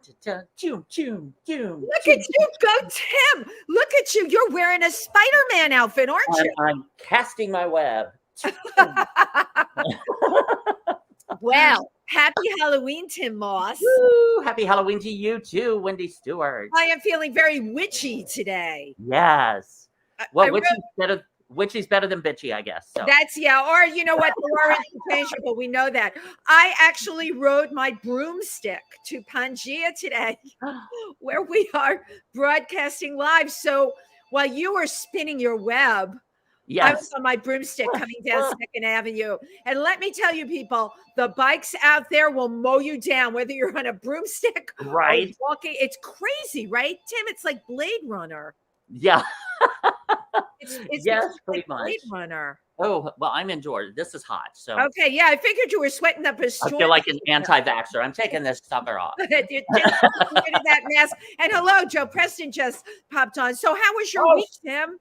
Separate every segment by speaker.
Speaker 1: Look at you
Speaker 2: go, Tim. Look at you. You're wearing a Spider-Man outfit, aren't you?
Speaker 1: I'm casting my web.
Speaker 2: Well, happy Halloween, Tym Moss.
Speaker 1: Woo, happy Halloween to you too, Wendy Stuart.
Speaker 2: I am feeling very witchy today.
Speaker 1: Yes. Well, witchy's better than bitchy, I guess. So.
Speaker 2: That's, yeah. Or you know what? They are interchangeable. We know that. I actually rode my broomstick to PANGEA today, where we are broadcasting live. So while you were spinning your web, yes, I was on my broomstick coming down 2nd Avenue. And let me tell you, people, the bikes out there will mow you down, whether you're on a broomstick
Speaker 1: right
Speaker 2: or walking. It's crazy, right, Tim? It's like Blade Runner.
Speaker 1: Yeah.
Speaker 2: It's
Speaker 1: yes,
Speaker 2: pretty
Speaker 1: much.
Speaker 2: Blade Runner.
Speaker 1: Oh, well, I'm indoors. This is hot. So
Speaker 2: okay, yeah, I figured you were sweating up a storm.
Speaker 1: I feel like an anti-vaxxer. I'm taking this sucker off.
Speaker 2: You're rid of that mask. And hello, Joe Preston just popped on. So how was your week, Tim?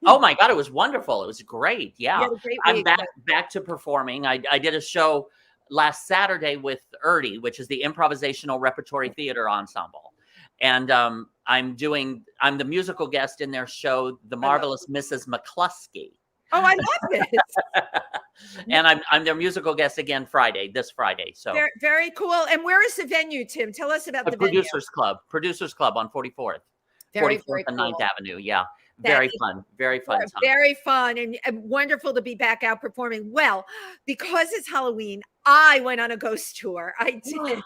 Speaker 1: Oh my God, it was wonderful. It was great. Yeah.
Speaker 2: Great
Speaker 1: I'm back to performing. I did a show last Saturday with Erdy, which is the Improvisational Repertory Theater Ensemble. And I'm the musical guest in their show, The Marvelous Mrs. McCluskey.
Speaker 2: Oh, I love it.
Speaker 1: And I'm their musical guest again this Friday. So
Speaker 2: very cool. And where is the venue, Tim? Tell us about the
Speaker 1: Producers Club on 44th.
Speaker 2: Very
Speaker 1: 44th
Speaker 2: cool.
Speaker 1: and 9th Avenue. Yeah. Very fun time.
Speaker 2: Very fun and wonderful to be back out performing. Well, because it's Halloween, I went on a ghost tour. I did.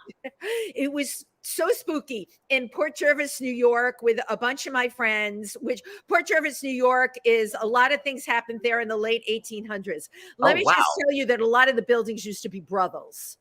Speaker 2: It was so spooky in Port Jervis, New York, with a bunch of my friends, which Port Jervis, New York is a lot of things happened there in the late 1800s. Let me just tell you that a lot of the buildings used to be brothels.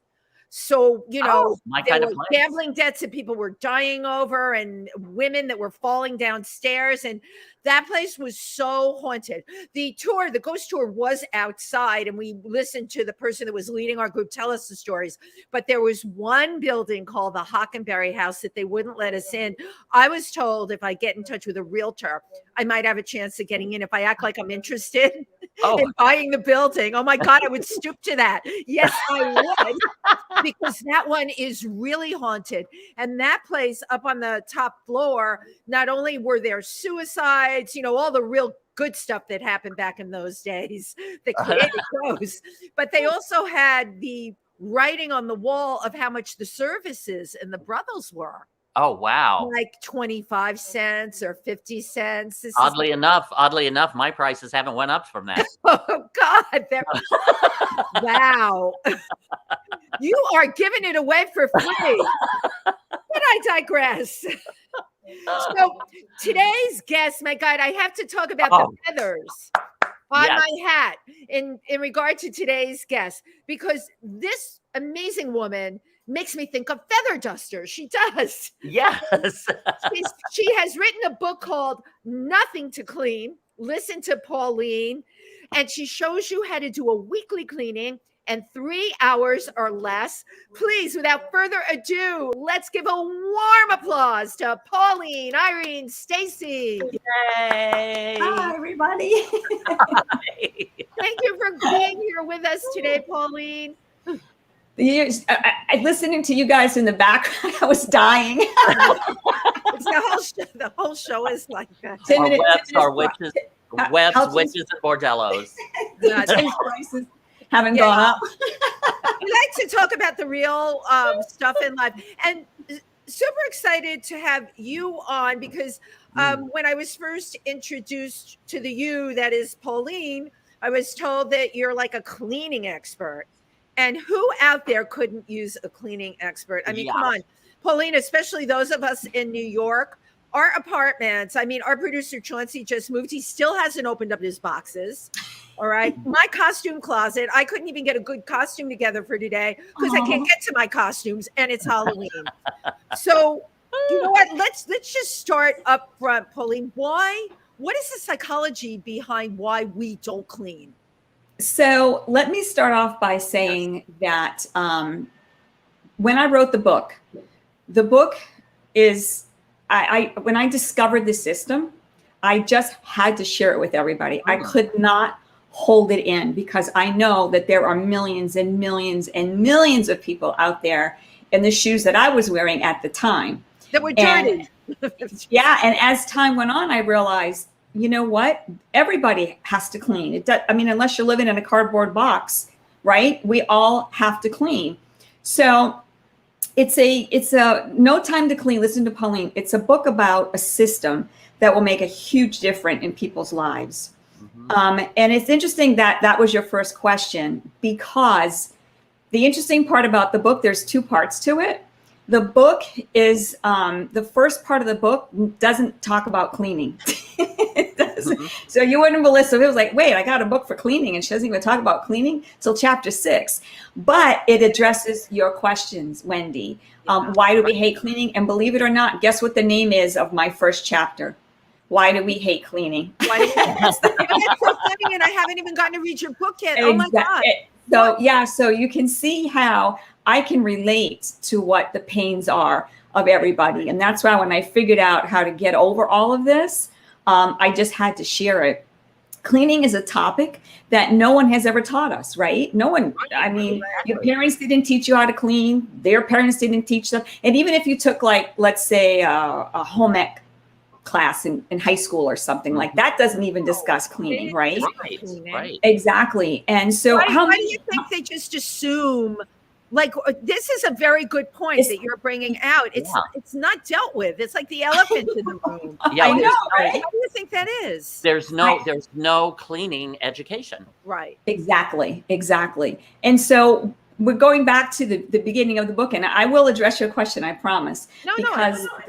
Speaker 2: So, you know, there were gambling debts that people were dying over and women that were falling downstairs. And that place was so haunted. The ghost tour was outside, and we listened to the person that was leading our group tell us the stories. But there was one building called the Hockenberry House that they wouldn't let us in. I was told if I get in touch with a realtor, I might have a chance of getting in if I act like I'm interested in buying the building. Oh my God, I would stoop to that. Yes, I would. Because that one is really haunted. And that place up on the top floor, not only were there suicides, you know, all the real good stuff that happened back in those days that created those, but they also had the writing on the wall of how much the services and the brothels were.
Speaker 1: Oh, wow.
Speaker 2: Like 25 cents or 50 cents.
Speaker 1: Oddly enough, my prices haven't went up from that.
Speaker 2: Oh, God. Wow. You are giving it away for free. But I digress. So today's guest, my God, I have to talk about the feathers on my hat in regard to today's guest, because this amazing woman makes me think of feather dusters. She does.
Speaker 1: Yes.
Speaker 2: She has written a book called Nothing to Clean. Listen to Pauline. And she shows you how to do a weekly cleaning in 3 hours or less. Please, without further ado, let's give a warm applause to Pauline Irene Stacey.
Speaker 3: Yay. Hi, everybody.
Speaker 2: Hi. Thank you for being here with us today, Pauline.
Speaker 3: I listening to you guys in the background. I was dying.
Speaker 2: The whole show is like that.
Speaker 1: Webs, witches, and bordellos.
Speaker 3: Prices haven't gone up.
Speaker 2: We like to talk about the real stuff in life, and super excited to have you on because when I was first introduced to you, that is Pauline, I was told that you're like a cleaning expert. And who out there couldn't use a cleaning expert? I mean, come on, Pauline, especially those of us in New York, our apartments. I mean, our producer Chauncey just moved. He still hasn't opened up his boxes. All right. My costume closet. I couldn't even get a good costume together for today because I can't get to my costumes and it's Halloween. So you know what? Let's just start up front, Pauline. What is the psychology behind why we don't clean?
Speaker 3: So let me start off by saying that when I wrote the book is, when I discovered the system, I just had to share it with everybody. I could not hold it in because I know that there are millions and millions and millions of people out there and the shoes that I was wearing at the time.
Speaker 2: That were dirty.
Speaker 3: Yeah. And as time went on, I realized, you know what? Everybody has to clean. Unless you're living in a cardboard box, right? We all have to clean. So it's a No Time to Clean. Listen to Pauline. It's a book about a system that will make a huge difference in people's lives. And it's interesting that was your first question, because the interesting part about the book, there's two parts to it. The book is, the first part of the book doesn't talk about cleaning. It doesn't. So you wouldn't, Melissa, it was like, wait, I got a book for cleaning and she doesn't even talk about cleaning till chapter 6. But it addresses your questions, Wendy. Why do we hate cleaning? And believe it or not, guess what the name is of my first chapter? Why do we hate cleaning?
Speaker 2: Why do we hate That's so funny, and I haven't even gotten to read your book yet. Oh my God.
Speaker 3: So yeah, so you can see how I can relate to what the pains are of everybody. And that's why when I figured out how to get over all of this, I just had to share it. Cleaning is a topic that no one has ever taught us, right? No one, I mean, your parents didn't teach you how to clean. Their parents didn't teach them. And even if you took, like, let's say a home ec class in high school or something like that, doesn't even discuss cleaning, right?
Speaker 1: Right.
Speaker 3: Exactly. And so
Speaker 2: why do you think they just assume, like, this is a very good point that you're bringing out. It's not dealt with. It's like the elephant in the room.
Speaker 3: Yeah, I know, right?
Speaker 2: Why do you think that is?
Speaker 1: There's no cleaning education.
Speaker 2: Right.
Speaker 3: Exactly. And so we're going back to the beginning of the book, and I will address your question, I promise.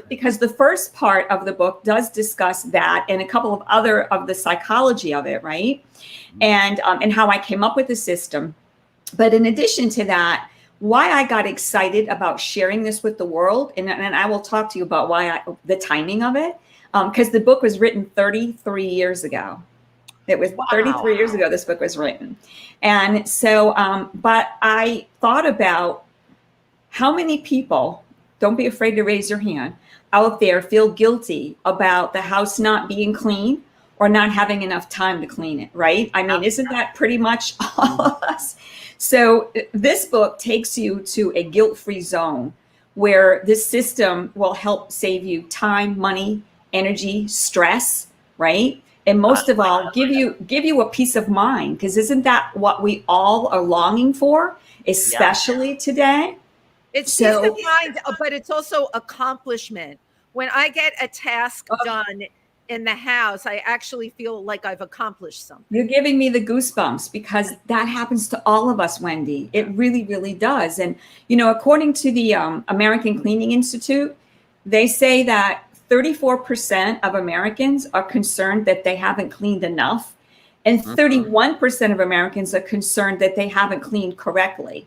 Speaker 3: Because the first part of the book does discuss that and a couple of other of the psychology of it, right? And how I came up with the system. But in addition to that, why I got excited about sharing this with the world, and I will talk to you about the timing of it, because the book was written 33 years ago. It was 33 years ago this book was written. And so, but I thought about how many people, don't be afraid to raise your hand, out there feel guilty about the house not being clean or not having enough time to clean it, right? I mean, isn't that pretty much all of us? So this book takes you to a guilt-free zone where this system will help save you time, money, energy, stress, right? And most of all, give you a peace of mind, because isn't that what we all are longing for, especially today?
Speaker 2: It's peace of mind, but it's also accomplishment. When I get a task done in the house, I actually feel like I've accomplished something.
Speaker 3: You're giving me the goosebumps, because that happens to all of us, Wendy. It really, really does. And, you know, according to the American Cleaning Institute, they say that 34% of Americans are concerned that they haven't cleaned enough, and 31% of Americans are concerned that they haven't cleaned correctly.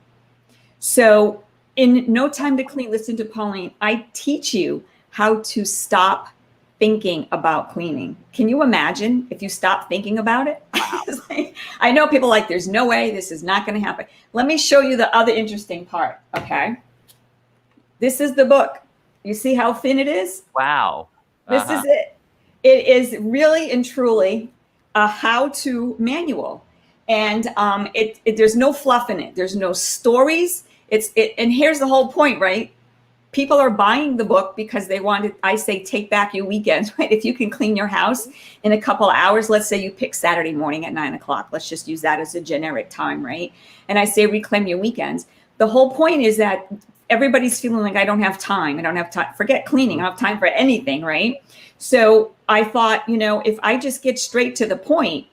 Speaker 3: So in No Time to Clean, listen to Pauline, I teach you how to stop thinking about cleaning. Can you imagine if you stop thinking about it? Wow. I know people are like, there's no way, this is not going to happen. Let me show you the other interesting part, okay? This is the book. You see how thin it is?
Speaker 1: Wow.
Speaker 3: This is it. It is really and truly a how-to manual. And there's no fluff in it. There's no stories. And here's the whole point, right? People are buying the book because they want to, I say, take back your weekends, right? If you can clean your house in a couple of hours, let's say you pick Saturday morning at 9 o'clock. Let's just use that as a generic time, right? And I say reclaim your weekends. The whole point is that everybody's feeling like I don't have time. I don't have time. Forget cleaning. I don't have time for anything, right? So I thought, you know, if I just get straight to the point,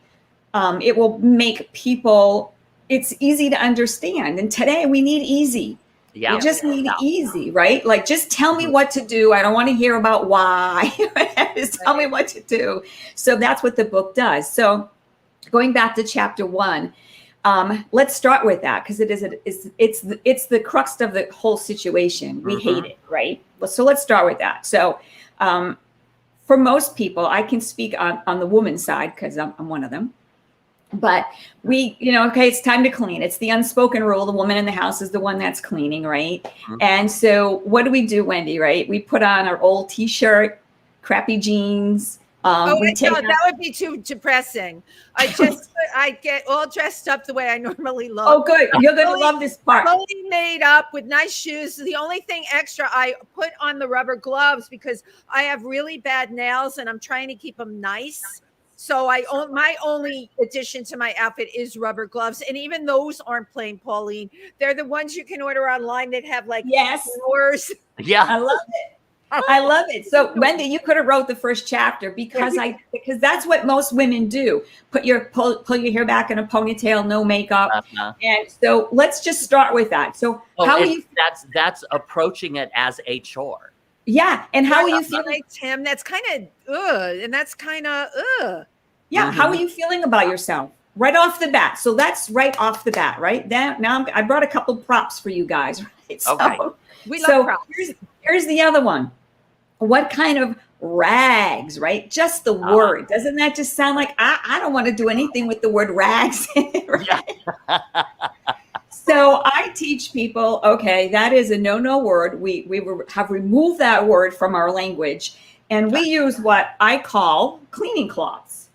Speaker 3: it will make people, it's easy to understand. And today we need easy. We just need easy, right? Like, just tell me what to do. I don't want to hear about why. Just tell me what to do. So that's what the book does. So going back to chapter 1, let's start with that, because it's the crux of the whole situation. We hate it, right? So let's start with that. So for most people, I can speak on the woman's side because I'm one of them. But we, you know, okay, it's time to clean. It's the unspoken rule. The woman in the house is the one that's cleaning, right? And so what do we do, Wendy, right? We put on our old t-shirt, crappy jeans,
Speaker 2: Oh,
Speaker 3: We
Speaker 2: I
Speaker 3: take
Speaker 2: know, that would be too depressing. I get all dressed up the way I normally look.
Speaker 3: Oh, good. You're going to love this part.
Speaker 2: Fully made up with nice shoes. The only thing extra I put on the rubber gloves because I have really bad nails and I'm trying to keep them nice. So my only addition to my outfit is rubber gloves, and even those aren't plain, Pauline. They're the ones you can order online that have like
Speaker 3: Yes.
Speaker 2: flowers.
Speaker 1: Yeah.
Speaker 3: I love it. I love it. So Wendy, you could have wrote the first chapter because that's what most women do. Pull your hair back in a ponytail, no makeup. And so let's just start with that. So how are you?
Speaker 1: That's approaching it as a chore.
Speaker 3: Yeah. And how are you feeling?
Speaker 2: Tim, that's kind of and that's kind of
Speaker 3: Yeah. How are you feeling about yourself? Right off the bat. So that's right off the bat, right? Now I brought a couple props for you guys. Right? So,
Speaker 1: Okay.
Speaker 2: We love props.
Speaker 3: Here's the other one. What kind of rags, right? Just the word. Doesn't that just sound like I don't want to do anything with the word rags in it, right? Yeah. So I teach people, okay, that is a no word. We have removed that word from our language, and we use what I call cleaning cloths.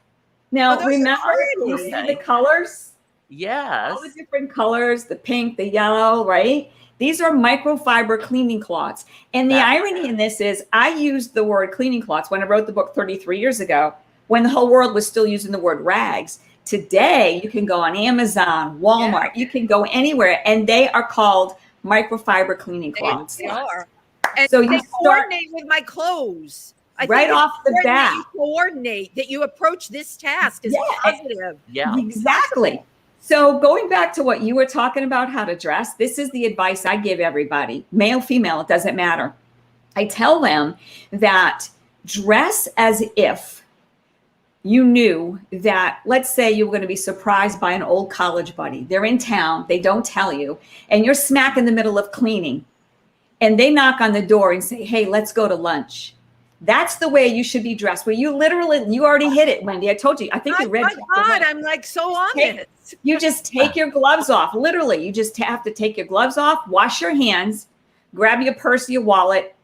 Speaker 3: Now, remember, you see the colors?
Speaker 1: Yes.
Speaker 3: All the different colors, the pink, the yellow, right? These are microfiber cleaning cloths. And the irony in this is I used the word cleaning cloths when I wrote the book 33 years ago, when the whole world was still using the word rags. Today, you can go on Amazon, Walmart, you can go anywhere, and they are called microfiber cleaning cloths.
Speaker 2: They are. And
Speaker 3: so
Speaker 2: they coordinate with my clothes.
Speaker 3: Right off the bat.
Speaker 2: You coordinate that you approach this task as positive.
Speaker 1: Yeah.
Speaker 3: Exactly. So going back to what you were talking about, how to dress, this is the advice I give everybody, male, female, it doesn't matter. I tell them that dress as if you knew that, let's say you were going to be surprised by an old college buddy. They're in town, they don't tell you, and you're smack in the middle of cleaning, and they knock on the door and say, hey, let's go to lunch. That's the way you should be dressed. Where you already hit it, Wendy. I told you. I think you read.
Speaker 2: My God, I'm like so on it.
Speaker 3: You just take your gloves off. Literally, you just have to take your gloves off, wash your hands, grab your purse, your wallet,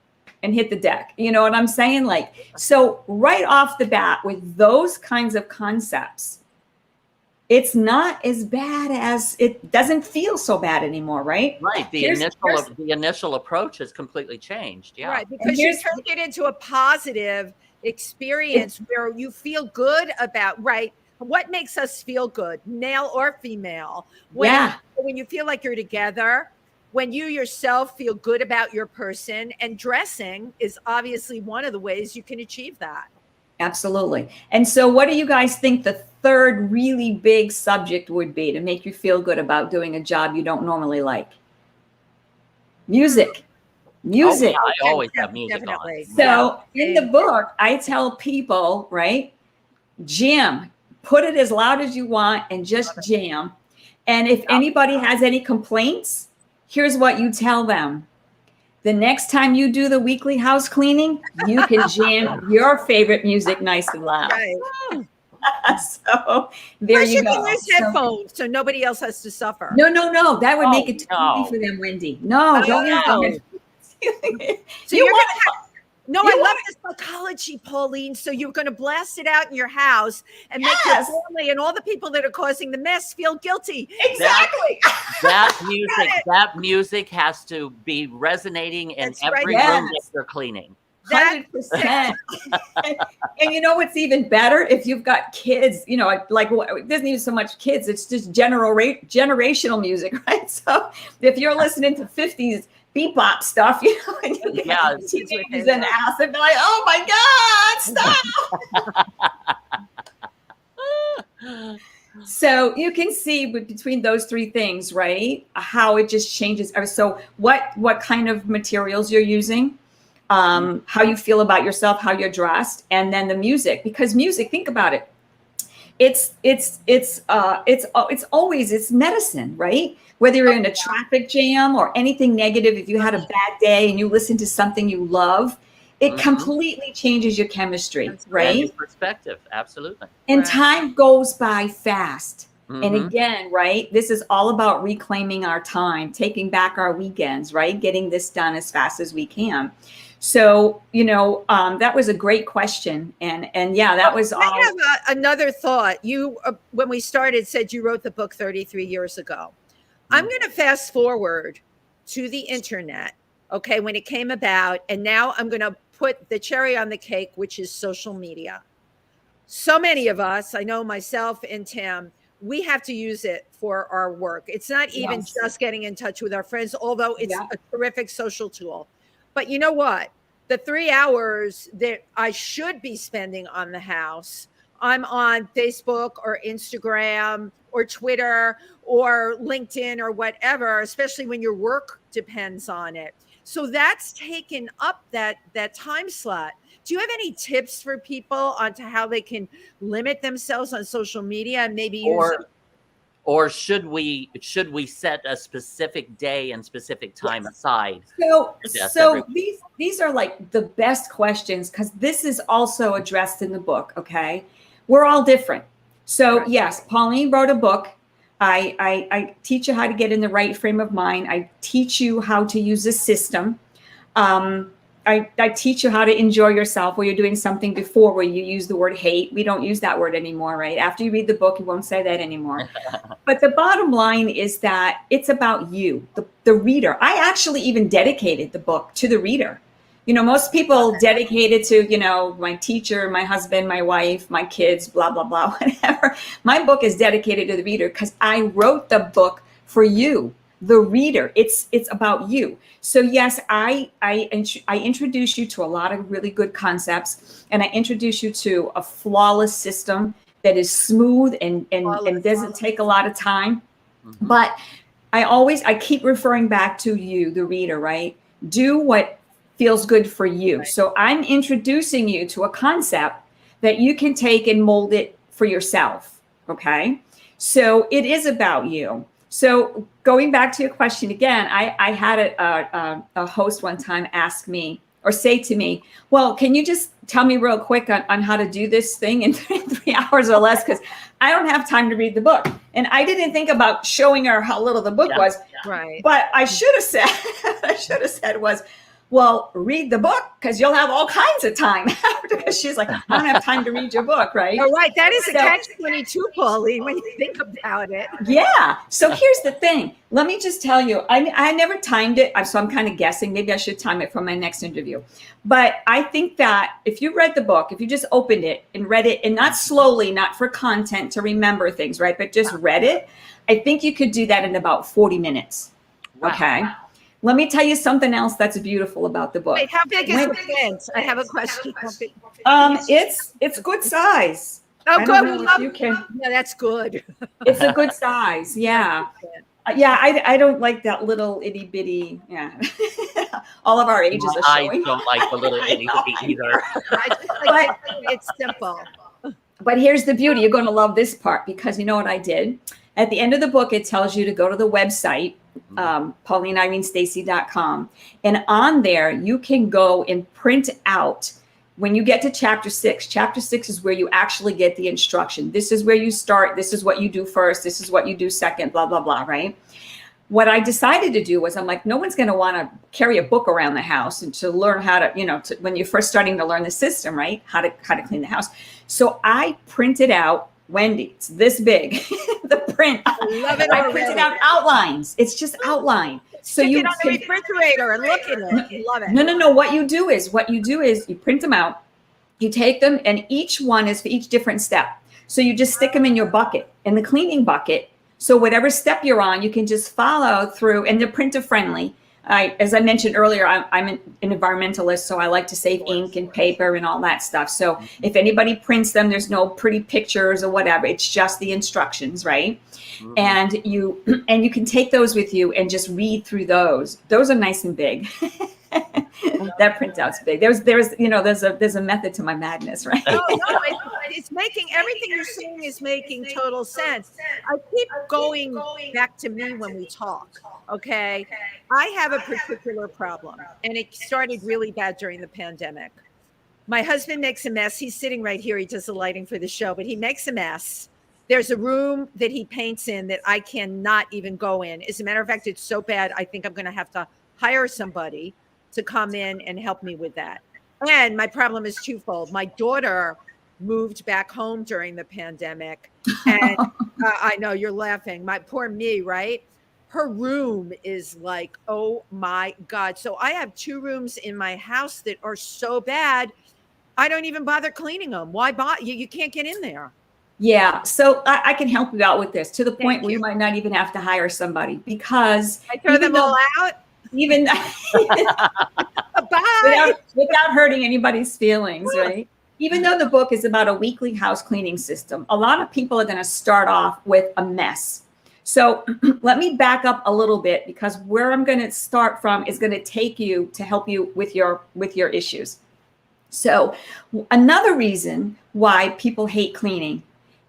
Speaker 3: and hit the deck. You know what I'm saying? Like, so right off the bat with those kinds of concepts, it's not as bad as it doesn't feel so bad anymore, right?
Speaker 1: Right. The initial approach has completely changed. Yeah.
Speaker 2: Right. Because you turn it into a positive experience where you feel good about, right? What makes us feel good, male or female? When you feel like you're together, when you yourself feel good about your person, and dressing is obviously one of the ways you can achieve that.
Speaker 3: Absolutely. And so what do you guys think the third really big subject would be to make you feel good about doing a job you don't normally like? Music. Music.
Speaker 1: Oh, yeah, I always have music
Speaker 2: definitely.
Speaker 1: on.
Speaker 3: So in the book, I tell people, right, jam. Put it as loud as you want and just jam. And if anybody has any complaints, here's what you tell them. The next time you do the weekly house cleaning, you can jam your favorite music nice and loud.
Speaker 2: Right.
Speaker 3: So there you go.
Speaker 2: Use headphones so nobody else has to suffer.
Speaker 3: No. That would make it too easy for them, Wendy. No, don't use them.
Speaker 2: So you're going to have... No, I love this psychology, Pauline. So you're going to blast it out in your house and make your family and all the people that are causing the mess feel guilty.
Speaker 3: Exactly.
Speaker 1: That music has to be resonating in every room that you're cleaning.
Speaker 3: 100%. And you know what's even better? If you've got kids, you know, like it doesn't even so much kids, it's just generational music, right? So if you're listening to 50s bebop stuff, you know, and you get teenagers in the house, they'd be like, oh my God, stop. So you can see between those three things, right, how it just changes. So what kind of materials you're using, how you feel about yourself, how you're dressed, and then the music. Because music, think about it. It's always medicine, right? Whether you're in a traffic jam or anything negative, if you had a bad day and you listen to something you love, it completely changes your chemistry, right?
Speaker 1: Perspective, absolutely.
Speaker 3: And time goes by fast. And again, right, this is all about reclaiming our time, taking back our weekends, right? Getting this done as fast as we can. So, that was a great question. And yeah, that was all.
Speaker 2: I have another thought. You, when we started, said you wrote the book 33 years ago. I'm going to fast forward to the internet, okay, when it came about. And now I'm going to put the cherry on the cake, which is social media. So many of us, I know myself and Tim, we have to use it for our work. It's not even just getting in touch with our friends, although it's a terrific social tool. But you know what? The 3 hours that I should be spending on the house, I'm on Facebook or Instagram or Twitter or LinkedIn or whatever, especially when your work depends on it. So that's taken up that time slot. Do you have any tips for people on to how they can limit themselves on social media and maybe use it?
Speaker 1: Or should we set a specific day and specific time aside?
Speaker 3: So these are like the best questions, because this is also addressed in the book. Okay, we're all different. So yes, Pauline wrote a book. I teach you how to get in the right frame of mind. I teach you how to use a system. I teach you how to enjoy yourself where you're doing something before where you use the word hate. We don't use that word anymore, right? After you read the book, you won't say that anymore. But the bottom line is that it's about you, the reader. I actually even dedicated the book to the reader. Most people dedicate it to, my teacher, my husband, my wife, my kids, blah, blah, blah, whatever. My book is dedicated to the reader because I wrote the book for you, the reader. It's about you. So yes, I introduce you to a lot of really good concepts, and I introduce you to a flawless system that is smooth and doesn't take a lot of time. Mm-hmm. But I keep referring back to you, the reader, right? Do what feels good for you. Right. So I'm introducing you to a concept that you can take and mold it for yourself. Okay. So it is about you. So going back to your question again, I had a host one time ask me or say to me, well, can you just tell me real quick on how to do this thing in 3 hours or less? Because I don't have time to read the book. And I didn't think about showing her how little the book was.
Speaker 2: Right.
Speaker 3: But I should have said, was, well, read the book because you'll have all kinds of time after. Because she's like, I don't have time to read your book, right?
Speaker 2: Oh, right. That is a catch-22, Pauline, when you think about it.
Speaker 3: Yeah. So here's the thing. Let me just tell you, I never timed it. So I'm kind of guessing. Maybe I should time it for my next interview. But I think that if you read the book, if you just opened it and read it, and not slowly, not for content to remember things, right? But just read it, I think you could do that in about 40 minutes. Wow. Okay. Let me tell you something else that's beautiful about the book.
Speaker 2: Wait, how big is the print? I have a question.
Speaker 3: It's good size.
Speaker 2: Oh, good.
Speaker 3: You can.
Speaker 2: Yeah, that's good.
Speaker 3: It's a good size. Yeah. I don't like that little itty bitty. Yeah. All of our ages are showing.
Speaker 1: I don't like the little itty bitty either.
Speaker 2: But it's simple.
Speaker 3: But here's the beauty. You're going to love this part, because you know what I did? At the end of the book, it tells you to go to the website, PaulineIreneStacey.com. And on there, you can go and print out, when you get to chapter 6. Chapter 6 is where you actually get the instruction. This is where you start. This is what you do first. This is what you do second, blah, blah, blah, right? What I decided to do was, I'm like, no one's going to want to carry a book around the house and to learn how to, when you're first starting to learn the system, right? How to clean the house. So I printed out, Wendy, it's this big, the print.
Speaker 2: I love it.
Speaker 3: I printed out outlines. It's just outline.
Speaker 2: So you can on the refrigerator and look at it. Love it.
Speaker 3: No. What you do is you print them out, you take them, and each one is for each different step. So you just stick them in your bucket, in the cleaning bucket. So whatever step you're on, you can just follow through, and they're printer friendly. As I mentioned earlier, I'm an environmentalist, so I like to save ink and paper and all that stuff. So if anybody prints them, there's no pretty pictures or whatever. It's just the instructions, right? Mm-hmm. And you can take those with you and just read through those. Those are nice and big. That printout's big. There's a method to my madness, right?
Speaker 2: No, it's making, everything you're saying is making total sense. I keep going back to me when we talk. Okay. I have a particular problem, and it started really bad during the pandemic. My husband makes a mess. He's sitting right here. He does the lighting for the show, but he makes a mess. There's a room that he paints in that I cannot even go in. As a matter of fact, it's so bad, I think I'm going to have to hire somebody to come in and help me with that. And my problem is twofold. My daughter moved back home during the pandemic. And I know you're laughing. My poor me, right? Her room is like, oh my God. So I have 2 rooms in my house that are so bad, I don't even bother cleaning them. Why bother? You can't get in there.
Speaker 3: Yeah. So I can help you out with this to the point
Speaker 2: Thank
Speaker 3: where you
Speaker 2: you.
Speaker 3: might not even have to hire somebody, because
Speaker 2: I throw them all out.
Speaker 3: even
Speaker 2: Bye.
Speaker 3: without hurting anybody's feelings, right? Even though the book is about a weekly house cleaning system, a lot of people are going to start off with a mess. So let me back up a little bit, because where I'm going to start from is going to take you to help you with your issues. So another reason why people hate cleaning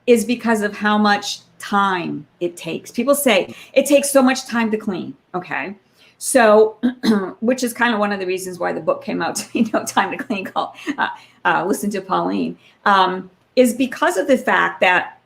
Speaker 3: is because of how much time it takes. People say it takes so much time to clean. Okay. So, which is kind of one of the reasons why the book came out to be No Time to Clean, called Listen to Pauline, is because of the fact that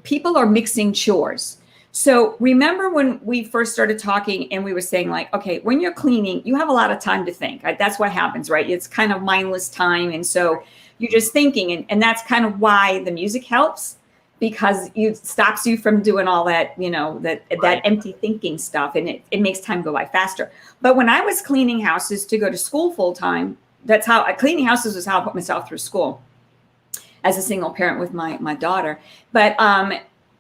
Speaker 3: people are mixing chores. So remember when we first started talking and we were saying, like, okay, when you're cleaning, you have a lot of time to think. Right? That's what happens, right? It's kind of mindless time. And so you're just thinking, and that's kind of why the music helps, because it stops you from doing all that, that empty thinking stuff, and it makes time go by faster. But when I was cleaning houses to go to school full time, cleaning houses was how I put myself through school as a single parent with my daughter. But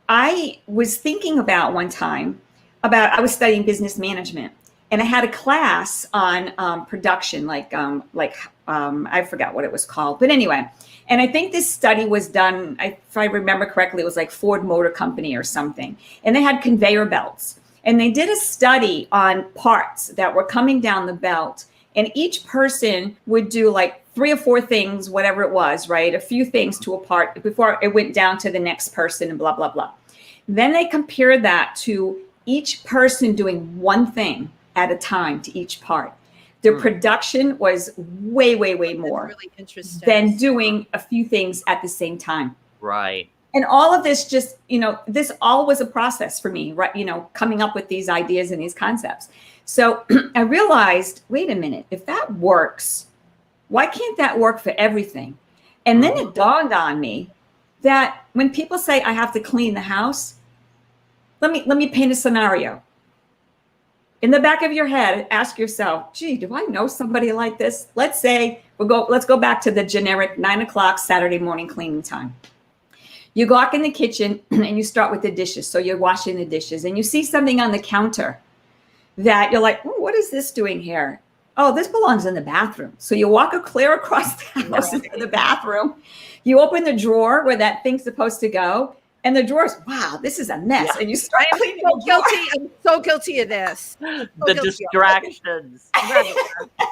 Speaker 3: I was thinking about one time I was studying business management, and I had a class on production, I forgot what it was called, but anyway. And I think this study was done, if I remember correctly, it was like Ford Motor Company or something. And they had conveyor belts. And they did a study on parts that were coming down the belt. And each person would do like 3 or 4 things, whatever it was, right? A few things to a part before it went down to the next person and blah, blah, blah. Then they compared that to each person doing one thing at a time to each part. Their production was way, way, way more
Speaker 2: really interesting
Speaker 3: than doing a few things at the same time.
Speaker 1: Right.
Speaker 3: And all of this just, this all was a process for me, right? Coming up with these ideas and these concepts. So I realized, wait a minute, if that works, why can't that work for everything? And then it dawned on me that when people say I have to clean the house, let me paint a scenario. In the back of your head, ask yourself, gee, do I know somebody like this? Let's say let's go back to the generic 9 o'clock Saturday morning cleaning time. You go out in the kitchen and you start with the dishes. So you're washing the dishes and you see something on the counter that you're like, what is this doing here? Oh, this belongs in the bathroom. So you walk clear across the house into the bathroom. You open the drawer where that thing's supposed to go. And the drawers, wow, this is a mess. Yeah. And you start cleaning the drawer.
Speaker 2: I'm so guilty of this.
Speaker 1: The distractions.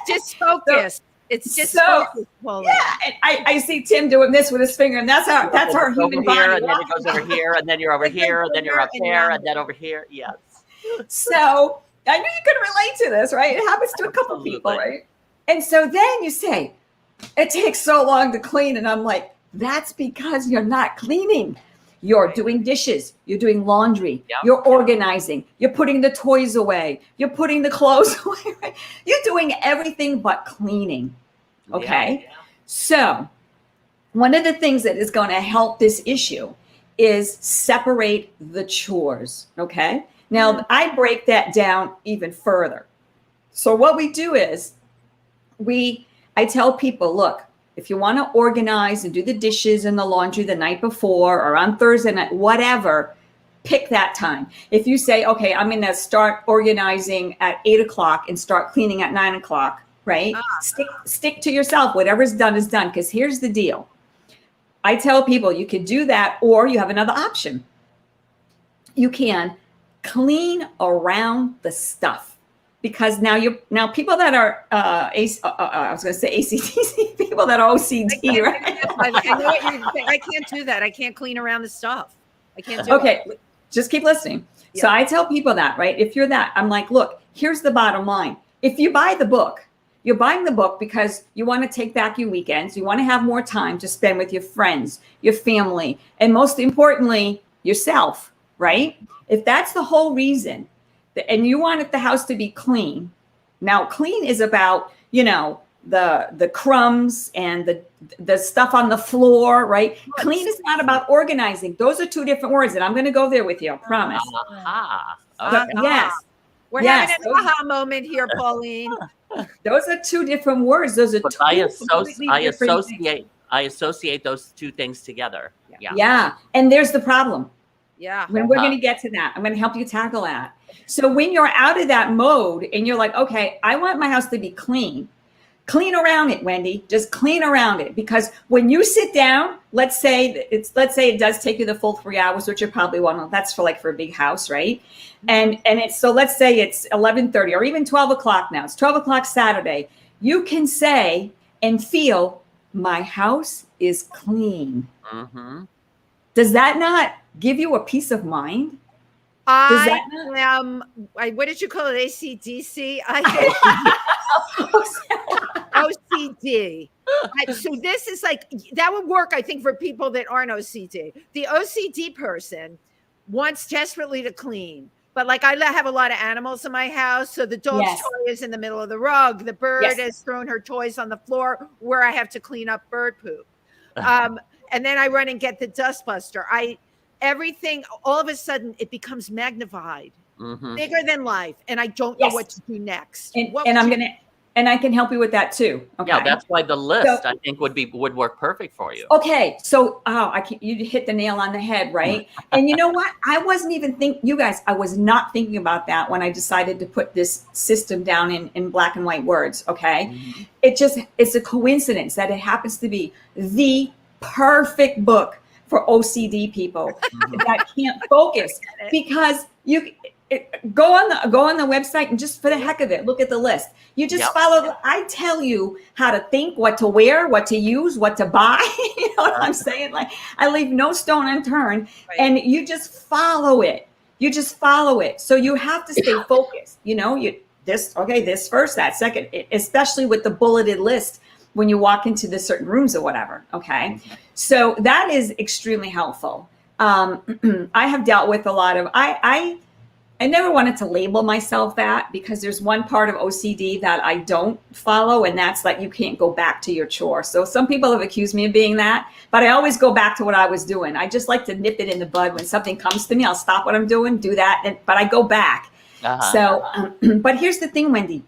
Speaker 2: Just focus. It's just focus.
Speaker 3: Yeah, and I see Tim doing this with his finger, and that's our human body.
Speaker 1: Here, and then it goes over here, and then you're over here, and then you're up there, and then over here. Yes.
Speaker 3: So I knew you could relate to this, right? It happens to a couple people, right? And so then you say, it takes so long to clean, and I'm like, that's because you're not cleaning. You're doing dishes, you're doing laundry, you're organizing, you're putting the toys away, you're putting the clothes away, right? You're doing everything but cleaning, okay? Yeah. So one of the things that is going to help this issue is separate the chores, okay? Now, I break that down even further. So what we do is I tell people, look, if you want to organize and do the dishes and the laundry the night before or on Thursday night, whatever, pick that time. If you say, okay, I'm going to start organizing at 8 o'clock and start cleaning at 9 o'clock, right? Stick to yourself. Whatever's done is done. Because here's the deal. I tell people you can do that, or you have another option. You can clean around the stuff. Because now people that are I was going to say ACDC, people that are OCD, right?
Speaker 2: I know what you're saying. I can't do that. I can't clean around the stuff. I can't do it.
Speaker 3: Okay, just keep listening. Yeah. So I tell people that, right? If you're that, I'm like, look, here's the bottom line. If you buy the book, you're buying the book because you want to take back your weekends. You want to have more time to spend with your friends, your family, and most importantly, yourself, right? If that's the whole reason, and you wanted the house to be clean, Now, clean is about, you know, the crumbs and the stuff on the floor, right? Clean is not about organizing. Those are two different words, and I'm going to go there with you, I promise.
Speaker 1: Aha.
Speaker 3: So,
Speaker 1: Okay.
Speaker 3: yes.
Speaker 2: We're
Speaker 3: Yes,
Speaker 2: having an aha moment here, Pauline.
Speaker 3: those are two different words. Those are
Speaker 1: But
Speaker 3: two completely different things.
Speaker 1: I associate those two things together. Yeah.
Speaker 3: Yeah. And there's the problem.
Speaker 2: Yeah.
Speaker 3: When we're going to get to that, I'm going to help you tackle that. So when you're out of that mode and you're like, okay, I want my house to be clean. Clean around it, Wendy. Just clean around it, because when you sit down, let's say it does take you the full 3 hours, which you probably want. That's for a big house, right? And it's, so let's say it's 11:30 or even 12 o'clock now. It's 12 o'clock Saturday. You can say and feel, my house is clean.
Speaker 1: Mm-hmm.
Speaker 3: Does that not give you a peace of mind?
Speaker 2: I am, what did you call it? ACDC? OCD. So this is like, that would work, I think, for people that aren't OCD. The OCD person wants desperately to clean. But like, I have a lot of animals in my house. So the dog's toy is in the middle of the rug. The bird has thrown her toys on the floor where I have to clean up bird poop. And then I run and get the dustbuster. Everything, all of a sudden, it becomes magnified, bigger than life. And I don't know what to do next.
Speaker 3: And I can help you with that too. Okay.
Speaker 1: Yeah, that's why the list, I think, would work perfect for you.
Speaker 3: Okay, so you hit the nail on the head, right? And you know what? I wasn't even I was not thinking about that when I decided to put this system down in black and white words. Okay, it's a coincidence that it happens to be the perfect book for OCD people that can't focus, because go on the website and just for the heck of it, look at the list. You just follow. I tell you how to think, what to wear, what to use, what to buy. You know what I'm saying? Like, I leave no stone unturned, and you just follow it. So you have to stay focused. You know, this first, that second, especially with the bulleted list when you walk into the certain rooms or whatever. Okay, so that is extremely helpful. I have dealt with a lot of I never wanted to label myself that, because there's one part of OCD that I don't follow, and that's that you can't go back to your chore. So some people have accused me of being that, but I always go back to what I was doing. I just like to nip it in the bud. When something comes to me, I'll stop what I'm doing, do that, but I go back. So, but here's the thing, Wendy.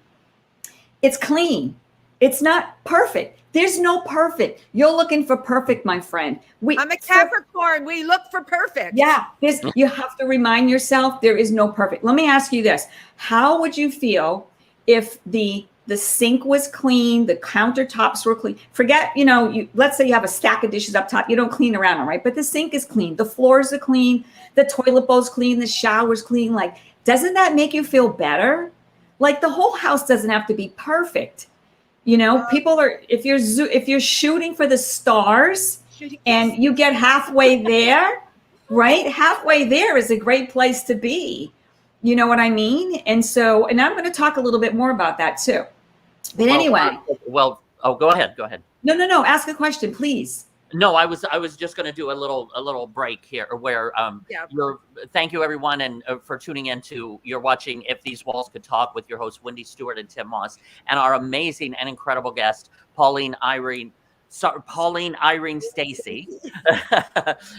Speaker 3: It's clean. It's not perfect. There's no perfect. You're looking for perfect, my friend.
Speaker 2: I'm a Capricorn. We look for perfect. Yeah.
Speaker 3: You have to remind yourself there is no perfect. Let me ask you this. How would you feel if the sink was clean, the countertops were clean? Forget, let's say you have a stack of dishes up top. You don't clean around them, right? But the sink is clean. The floors are clean. The toilet bowl's clean. The shower's clean. Like, doesn't that make you feel better? Like, the whole house doesn't have to be perfect. People are, if you're shooting for the stars and you get halfway there, right? Halfway there is a great place to be. You know what I mean? And I'm going to talk a little bit more about that too. But anyway.
Speaker 1: Go ahead.
Speaker 3: No. Ask a question, please.
Speaker 1: No, I was just going to do a little break here where thank you everyone, and for tuning in to, you're watching If These Walls Could Talk with your hosts Wendy Stuart and Tym Moss, and our amazing and incredible guest Pauline Irene Stacey.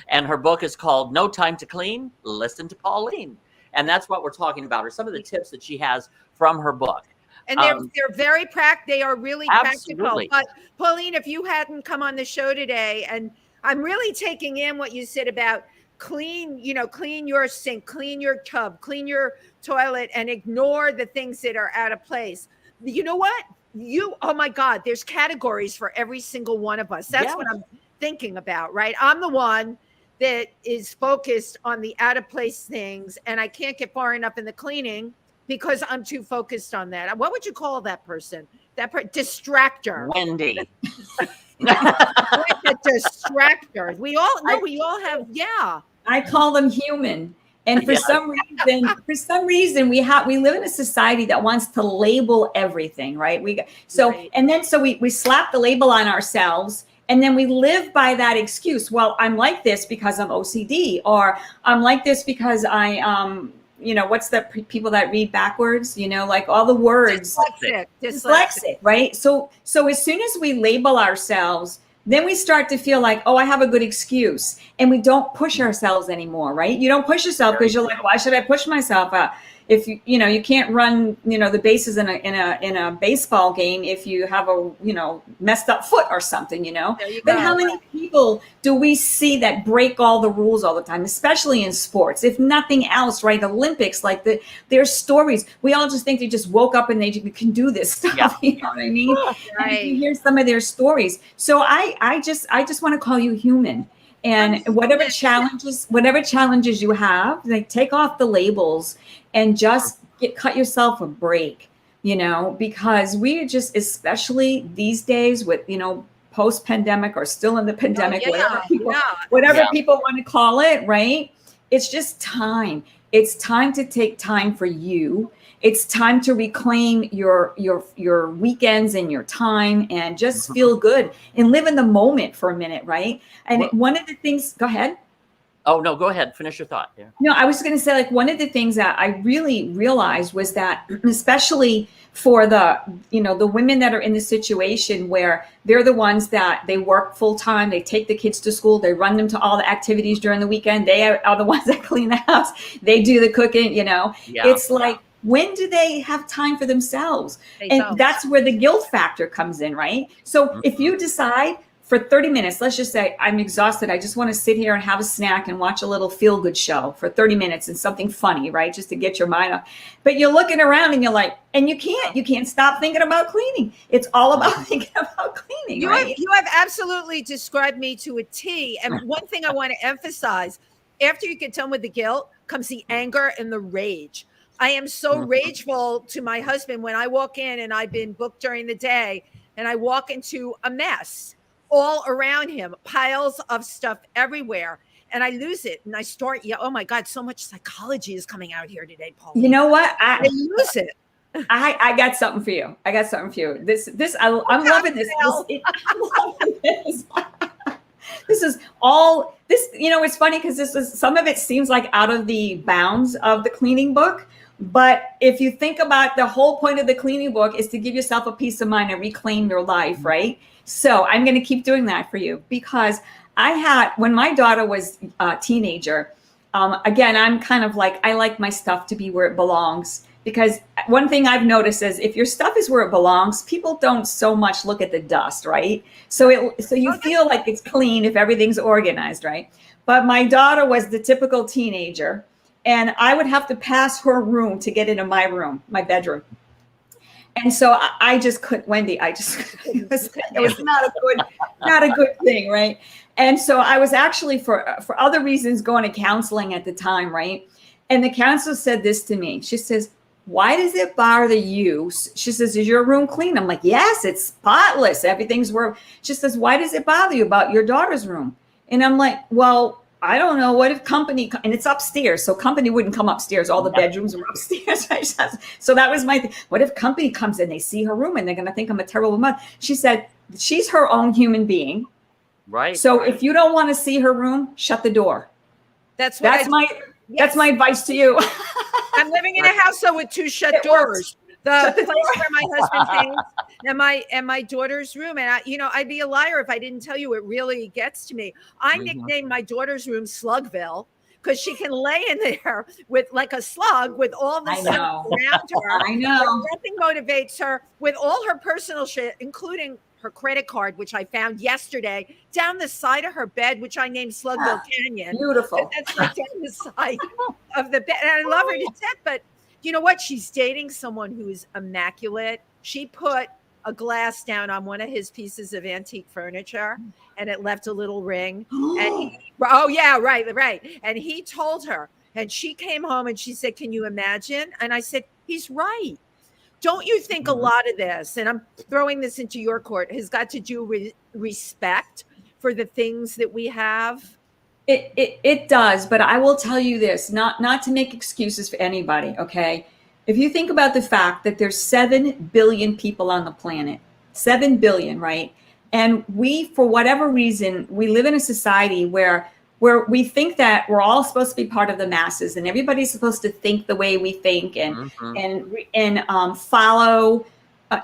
Speaker 1: And her book is called No Time to Clean. Listen to Pauline. And that's what we're talking about, are some of the tips that she has from her book.
Speaker 2: And they're very they are really practical. But Pauline, if you hadn't come on the show today, and I'm really taking in what you said about clean your sink, clean your tub, clean your toilet, and ignore the things that are out of place. You know what? Oh my God, there's categories for every single one of us. That's what I'm thinking about, right? I'm the one that is focused on the out of place things, and I can't get far enough in the cleaning because I'm too focused on that. What would you call that person? Distractor.
Speaker 1: Wendy.
Speaker 2: The distractor. We all have.
Speaker 3: I call them human. And for some reason, we live in a society that wants to label everything, right? We slap the label on ourselves, and then we live by that excuse. Well, I'm like this because I'm OCD, or I'm like this because I what's the people that read backwards, like all the words. Dyslexic, right? So as soon as we label ourselves, then we start to feel like, oh, I have a good excuse. And we don't push ourselves anymore, right? You don't push yourself because you're like, why should I push myself? If you can't run, the bases in a baseball game if you have a, messed up foot or something, Then how many people do we see that break all the rules all the time, especially in sports? If nothing else, right? Olympics, like their stories, we all just think they just woke up and they can do this stuff. Yeah. You know what I mean? Right. And you hear some of their stories. So I just want to call you human. And whatever challenges you have, like take off the labels and just cut yourself a break, because we just, especially these days with, post-pandemic or still in the pandemic, whatever people want to call it, right? It's just time. It's time to take time for you. It's time to reclaim your weekends and your time and just feel good and live in the moment for a minute, right? And one of the things, go ahead.
Speaker 1: Oh, no, go ahead. Finish your thought. Yeah.
Speaker 3: No, I was going to say, like, one of the things that I really realized was that, especially for the women that are in the situation where they're the ones that they work full time, they take the kids to school, they run them to all the activities during the weekend. They are the ones that clean the house. They do the cooking, It's like, when do they have time for themselves? That's where the guilt factor comes in, right? So if you decide for 30 minutes, let's just say I'm exhausted, I just want to sit here and have a snack and watch a little feel-good show for 30 minutes and something funny, right? Just to get your mind off. But you're looking around and you're like, and you can't stop thinking about cleaning. It's all about thinking about cleaning, right?
Speaker 2: You have absolutely described me to a T. And one thing I want to emphasize, after you get done with the guilt comes the anger and the rage. I am so rageful to my husband when I walk in and I've been booked during the day and I walk into a mess all around him, piles of stuff everywhere. And I lose it. And I start, oh my God, so much psychology is coming out here today, Paul.
Speaker 3: You know what?
Speaker 2: I lose it.
Speaker 3: I got something for you. I'm loving this. I'm loving this. This is all this, it's funny because some of it seems like out of the bounds of the cleaning book. But if you think about the whole point of the cleaning book is to give yourself a peace of mind and reclaim your life, right? So I'm going to keep doing that for you because when my daughter was a teenager, again, I'm kind of like, I like my stuff to be where it belongs. Because one thing I've noticed is if your stuff is where it belongs, people don't so much look at the dust, right? So you feel like it's clean if everything's organized, right? But my daughter was the typical teenager, and I would have to pass her room to get into my room, my bedroom. And so I just couldn't, Wendy, it was not a good thing, right? And so I was actually for other reasons going to counseling at the time, right? And the counselor said this to me. She says, why does it bother you? She says, is your room clean? I'm like, yes, it's spotless. Everything's where. She says, why does it bother you about your daughter's room? And I'm like, well, I don't know. What if company, and it's upstairs. So company wouldn't come upstairs. All the bedrooms were upstairs. So that was my thing. What if company comes in, they see her room and they're going to think I'm a terrible mother? She said, she's her own human being.
Speaker 1: Right.
Speaker 3: So if you don't want to see her room, shut the door. That's my advice to you.
Speaker 2: I'm living in a house with two shut doors. The place where my husband hangs and my daughter's room. And I'd be a liar if I didn't tell you it really gets to me. I nicknamed my daughter's room Slugville because she can lay in there with like a slug with all the stuff around her.
Speaker 3: I know.
Speaker 2: Nothing motivates her with all her personal shit, including her credit card, which I found yesterday down the side of her bed, which I named Slugville Canyon.
Speaker 3: Beautiful.
Speaker 2: That's like down the side of the bed. And I love her to death, but you know what? She's dating someone who is immaculate. She put a glass down on one of his pieces of antique furniture and it left a little ring. And right. And he told her, and she came home and she said, can you imagine? And I said, he's right. Don't you think a lot of this, and I'm throwing this into your court, has got to do with respect for the things that we have?
Speaker 3: It does, but I will tell you this, not to make excuses for anybody, okay? If you think about the fact that there's 7 billion people on the planet, 7 billion, right? And we, for whatever reason, we live in a society where where we think that we're all supposed to be part of the masses and everybody's supposed to think the way we think and follow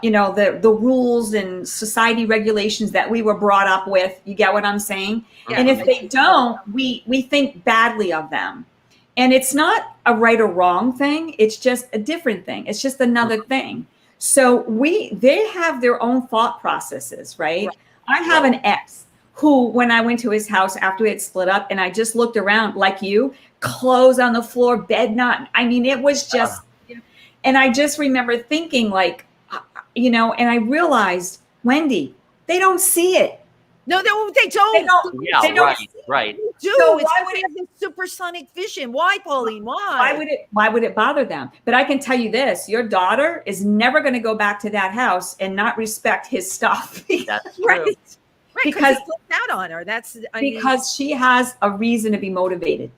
Speaker 3: the rules and society regulations that we were brought up with. You get what I'm saying? And if they don't, we think badly of them. And it's not a right or wrong thing. It's just a different thing. It's just another thing. So they have their own thought processes, right? I have an ex who, when I went to his house after we had split up and I just looked around like you, clothes on the floor, bed not, I mean, it was just, and I just remember thinking like, and I realized, Wendy, they don't see it.
Speaker 2: No, they don't.
Speaker 1: Yeah,
Speaker 3: they don't
Speaker 1: right.
Speaker 2: Do
Speaker 3: So
Speaker 2: it's
Speaker 3: why
Speaker 2: why
Speaker 3: would
Speaker 2: they have this supersonic vision? Why, Pauline? Why?
Speaker 3: Why would it bother them? But I can tell you this: your daughter is never going to go back to that house and not respect his stuff.
Speaker 1: That's true.
Speaker 2: Right,
Speaker 3: because
Speaker 2: he flipped out on her.
Speaker 3: Because she has a reason to be motivated.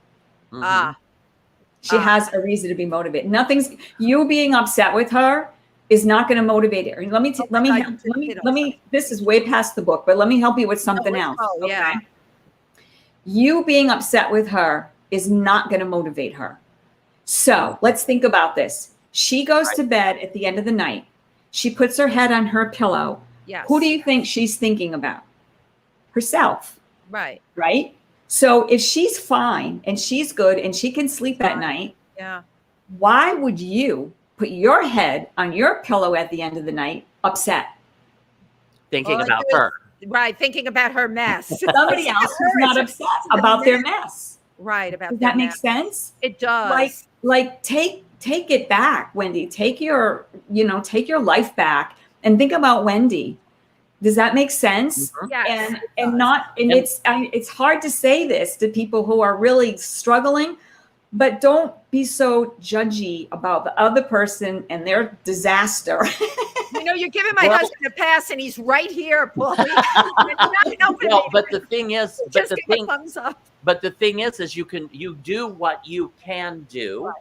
Speaker 3: She has a reason to be motivated. You being upset with her is not going to motivate her. And let me. This is way past the book, but let me help you with something else.
Speaker 2: Yeah.
Speaker 3: You being upset with her is not going to motivate her. So let's think about this. She goes to bed at the end of the night. She puts her head on her pillow.
Speaker 2: Yes.
Speaker 3: Who do you think she's thinking about? Herself.
Speaker 2: Right.
Speaker 3: Right? So if she's fine and she's good and she can sleep at night, why would you put your head on your pillow at the end of the night upset?
Speaker 1: Thinking about her.
Speaker 2: Right, thinking about her mess.
Speaker 3: Somebody else who's not upset about their mess.
Speaker 2: Right, about
Speaker 3: Does that make sense?
Speaker 2: It does.
Speaker 3: Like take it back, Wendy. Take your life back and think about Wendy. Does that make sense?
Speaker 2: Yes.
Speaker 3: It's hard to say this to people who are really struggling, but don't be so judgy about the other person and their disaster.
Speaker 2: You're giving my husband a pass, and he's right here, Pauline.
Speaker 1: But the thing is,
Speaker 2: thumbs up.
Speaker 1: But the thing is you do what you can do,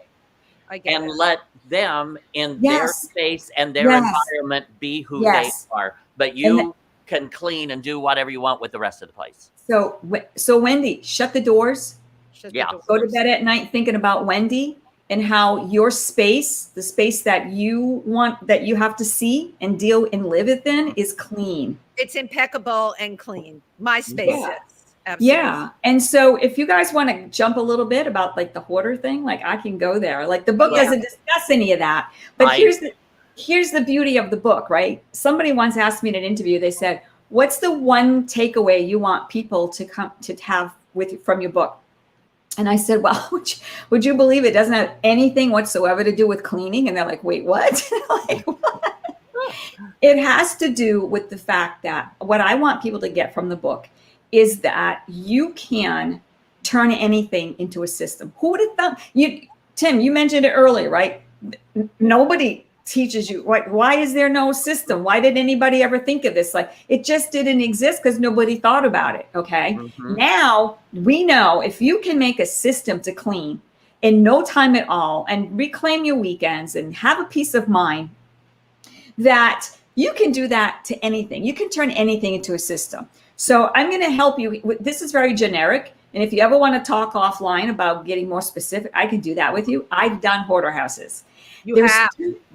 Speaker 1: and let them in their space and their environment be who they are. But you can clean and do whatever you want with the rest of the place.
Speaker 3: So Wendy, shut the doors. Go to bed at night thinking about Wendy and how your space, the space that you want, that you have to see and deal and live within, is clean.
Speaker 2: It's impeccable and clean. My space is. Absolutely.
Speaker 3: Yeah. And so if you guys want to jump a little bit about like the hoarder thing, like I can go there. Like the book doesn't discuss any of that. But here's the beauty of the book, right? Somebody once asked me in an interview, they said, what's the one takeaway you want people to come to have from your book? And I said, well, would you believe it doesn't have anything whatsoever to do with cleaning? And they're like, wait, what? Like, what? It has to do with the fact that what I want people to get from the book is that you can turn anything into a system. Who would have thought? Tim, you mentioned it earlier, right? Nobody teaches you. Why is there no system? Why did anybody ever think of this? Like, it just didn't exist because nobody thought about it. Okay. Now we know if you can make a system to clean in no time at all and reclaim your weekends and have a peace of mind, that you can do that to anything. You can turn anything into a system. So I'm going to help you. This is very generic. And if you ever want to talk offline about getting more specific, I can do that with you. I've done hoarder houses.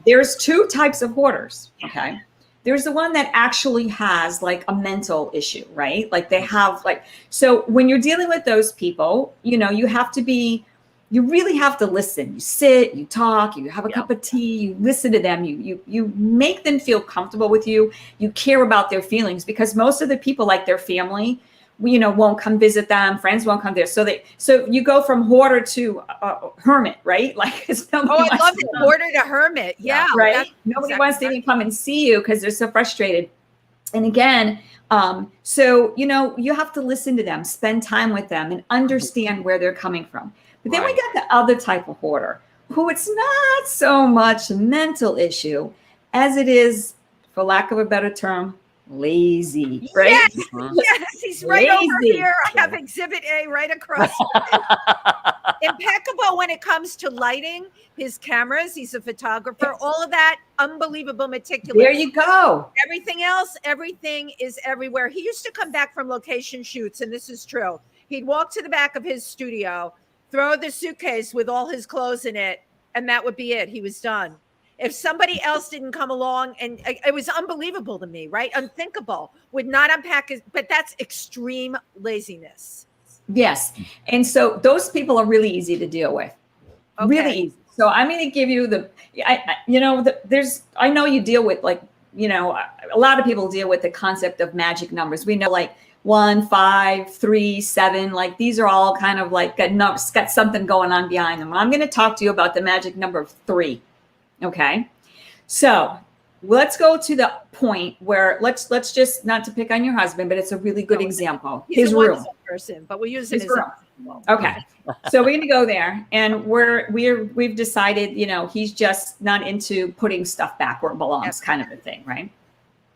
Speaker 3: There's two types of hoarders. Okay. There's the one that actually has like a mental issue, right? Like they have so when you're dealing with those people, you really have to listen. You sit, you talk, you have a cup of tea, you listen to them, you make them feel comfortable with you. You care about their feelings, because most of the people, like their family, won't come visit them. Friends won't come there. So you go from hoarder to hermit, right? Like, I
Speaker 2: love it. Hoarder to hermit. Yeah.
Speaker 3: Right. Nobody wants to even come and see you because they're so frustrated. And again, so, you have to listen to them, spend time with them, and understand where they're coming from. But then we got the other type of hoarder, who it's not so much a mental issue as it is, for lack of a better term, lazy, right?
Speaker 2: Yes, yes, he's right over here. I have Exhibit A right across. Impeccable when it comes to lighting, his cameras. He's a photographer. All of that, unbelievable, meticulous.
Speaker 3: There you go.
Speaker 2: Everything else, everything is everywhere. He used to come back from location shoots, and this is true. He'd walk to the back of his studio, throw the suitcase with all his clothes in it, and that would be it. He was done. If somebody else didn't come along, and it was unbelievable to me, right? Unthinkable, would not unpack his, but that's extreme laziness.
Speaker 3: Yes. And so those people are really easy to deal with.
Speaker 2: Okay.
Speaker 3: Really easy. So I'm going to give you I know you deal with a lot of people deal with the concept of magic numbers. We know like 1, 5, 3, 7, like these are all kind of like got something going on behind them. I'm going to talk to you about the magic number of 3. Okay. So let's go to the point where let's just, not to pick on your husband, but it's a really good example.
Speaker 2: He's
Speaker 3: his
Speaker 2: a
Speaker 3: room.
Speaker 2: wonderful person, but we'll use it as example.
Speaker 3: Okay. So we're going to go there, and we've decided, he's just not into putting stuff back where it belongs, kind of a thing. Right.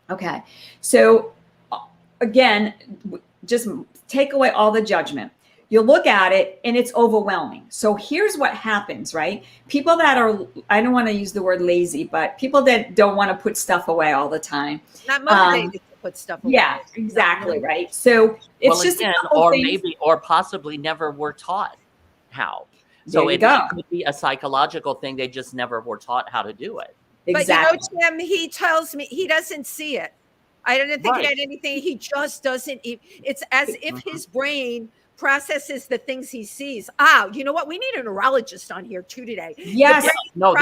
Speaker 3: Okay. So again, just take away all the judgment. You look at it and it's overwhelming. So here's what happens, right? People that are, I don't want to use the word lazy, but people that don't want to put stuff away all the time.
Speaker 2: Not motivated to put stuff away.
Speaker 3: Yeah, exactly, right? So it's just
Speaker 1: again,
Speaker 3: a couple
Speaker 1: or
Speaker 3: things.
Speaker 1: maybe, or possibly never were taught how. So
Speaker 3: There you
Speaker 1: it
Speaker 3: go.
Speaker 1: could be a psychological thing. They just never were taught how to do it.
Speaker 3: Exactly.
Speaker 2: But Tim, he tells me he doesn't see it. I didn't think
Speaker 1: Right.
Speaker 2: he had anything. He just doesn't. It's as if his brain processes the things he sees. You know what? We need a neurologist on here too today.
Speaker 3: Yes.
Speaker 1: No,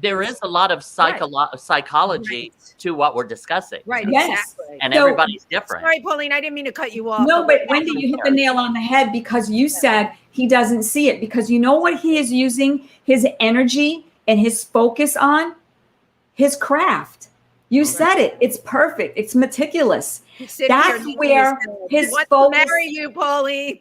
Speaker 1: there is a lot of psychology to what we're discussing.
Speaker 2: Right.
Speaker 3: Yes.
Speaker 2: Exactly.
Speaker 1: And
Speaker 3: So-
Speaker 1: everybody's different.
Speaker 2: Sorry, Pauline. I didn't mean to cut you off.
Speaker 3: No, but Wendy, you hit the nail on the head, because you said he doesn't see it, because you know what he is using his energy and his focus on? His craft. You said it. It's perfect. It's meticulous. That's where his
Speaker 2: wants
Speaker 3: focus.
Speaker 2: to marry you, Pauline.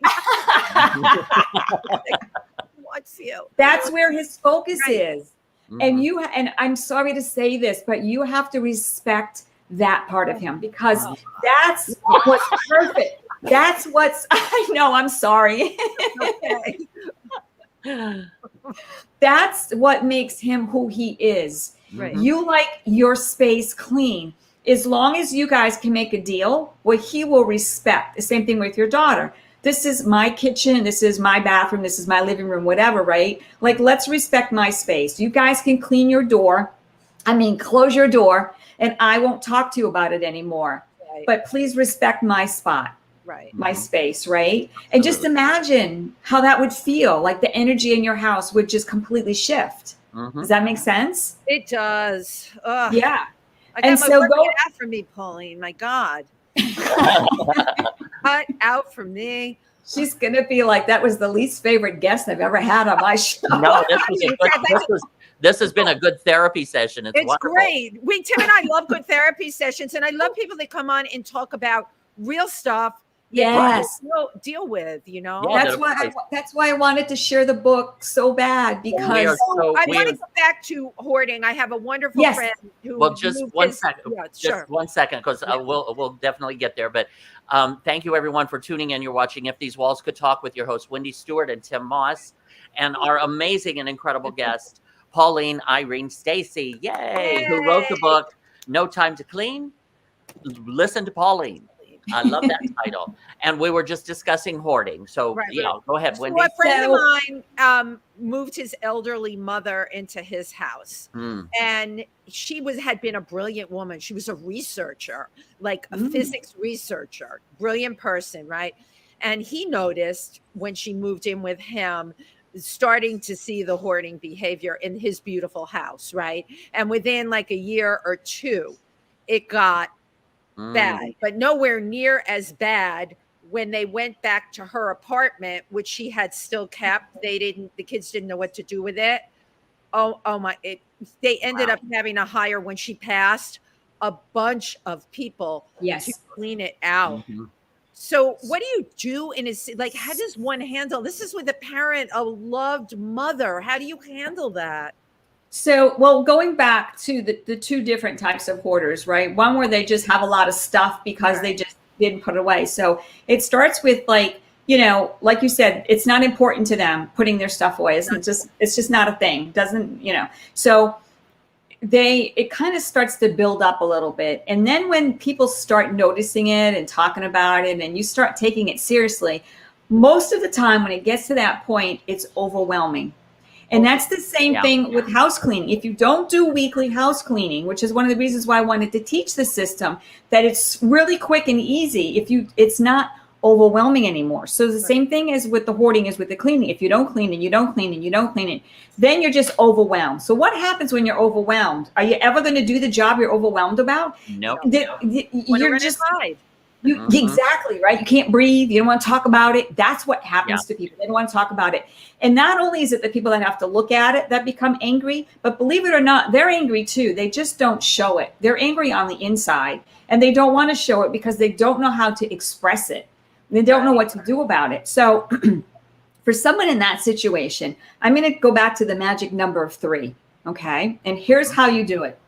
Speaker 2: Wants you.
Speaker 3: That's where his focus is.
Speaker 1: Mhm.
Speaker 3: And I'm sorry to say this, but you have to respect that part of him, because that's what's perfect. That's what's, I know, I'm sorry.
Speaker 2: Okay.
Speaker 3: That's what makes him who he is.
Speaker 2: Right.
Speaker 3: You like your space clean. As long as you guys can make a deal, what he will respect. The same thing with your daughter. This is my kitchen. This is my bathroom. This is my living room, whatever, right? Like, let's respect my space. You guys can clean your door. Close your door, and I won't talk to you about it anymore.
Speaker 2: Right.
Speaker 3: But please respect my spot.
Speaker 2: Right.
Speaker 3: My space, right? And just imagine how that would feel. Like the energy in your house would just completely shift.
Speaker 1: Mhm.
Speaker 3: Does that make sense?
Speaker 2: It does. Ugh.
Speaker 3: Yeah.
Speaker 2: I got
Speaker 3: And
Speaker 2: my
Speaker 3: so
Speaker 2: work
Speaker 3: go-
Speaker 2: cut out for me, Pauline. My God. Cut out for me.
Speaker 3: She's going to be like, that was the least favorite guest I've ever had on my show.
Speaker 1: No, this has been a good therapy session. It's wonderful.
Speaker 2: Great. Tim and I love good therapy sessions, and I love people that come on and talk about real stuff.
Speaker 3: Yes.
Speaker 2: We'll deal with,
Speaker 1: Yeah,
Speaker 3: That's why I wanted to share the book so bad,
Speaker 1: We
Speaker 3: because
Speaker 1: are so
Speaker 2: I want
Speaker 1: weird.
Speaker 2: to go back to hoarding. I have a wonderful
Speaker 3: Yes.
Speaker 2: friend who.
Speaker 1: Well, just
Speaker 2: moved
Speaker 1: one
Speaker 2: his-
Speaker 1: second.
Speaker 2: Yeah,
Speaker 1: Just
Speaker 2: sure.
Speaker 1: 1 second, because we'll definitely get there. But thank you, everyone, for tuning in. You're watching If These Walls Could Talk with your hosts, Wendy Stuart and Tym Moss, and our amazing and incredible guest, Pauline Irene Stacey. Yay! Who wrote the book No Time to Clean? Listen to Pauline. I love that title. And we were just discussing hoarding. So,
Speaker 2: Right.
Speaker 1: go ahead,
Speaker 2: So
Speaker 1: Wendy.
Speaker 2: a friend of mine moved his elderly mother into his house, and she had been a brilliant woman. She was a researcher, like a physics researcher, brilliant person, right? And he noticed when she moved in with him, starting to see the hoarding behavior in his beautiful house, right? And within like a year or two, it got bad, but nowhere near as bad when they went back to her apartment, which she had still kept. The kids didn't know what to do with it. They ended up having to hire, when she passed, a bunch of people to clean it out. So what do you do in how does one handle, this is with a parent, a loved mother. How do you handle that?
Speaker 3: So, well, going back to the two different types of hoarders, right? One where they just have a lot of stuff because they just didn't put it away. So it starts with like you said, it's not important to them putting their stuff away. It's just not a thing. Doesn't, so it kind of starts to build up a little bit. And then when people start noticing it and talking about it, and you start taking it seriously, most of the time when it gets to that point, it's overwhelming. And that's the same thing with house cleaning. If you don't do weekly house cleaning, which is one of the reasons why I wanted to teach the system, that it's really quick and easy. It's not overwhelming anymore. So the same thing as with the hoarding as with the cleaning. If you don't clean it, you don't clean it, you don't clean it, then you're just overwhelmed. So what happens when you're overwhelmed? Are you ever going to do the job you're overwhelmed about?
Speaker 1: No.
Speaker 3: You're just exactly right. You can't breathe. You don't want to talk about it. That's what happens to people. They don't want to talk about it. And not only is it the people that have to look at it that become angry, but believe it or not, they're angry too. They just don't show it. They're angry on the inside, and they don't want to show it because they don't know how to express it. They don't know what to do about it. So for someone in that situation, I'm going to go back to the magic number of 3. Okay. And here's how you do it.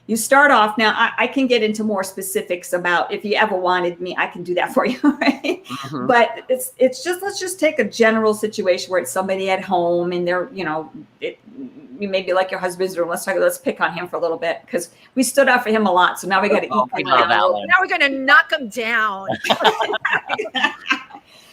Speaker 3: You start off. Now I can get into more specifics about, if you ever wanted me, I can do that for you. Right? But it's just, let's just take a general situation where it's somebody at home and they're, you may be like your husband's room. Let's pick on him for a little bit because we stood up for him a lot. So now we got to eat.
Speaker 2: Now we're going to knock him down.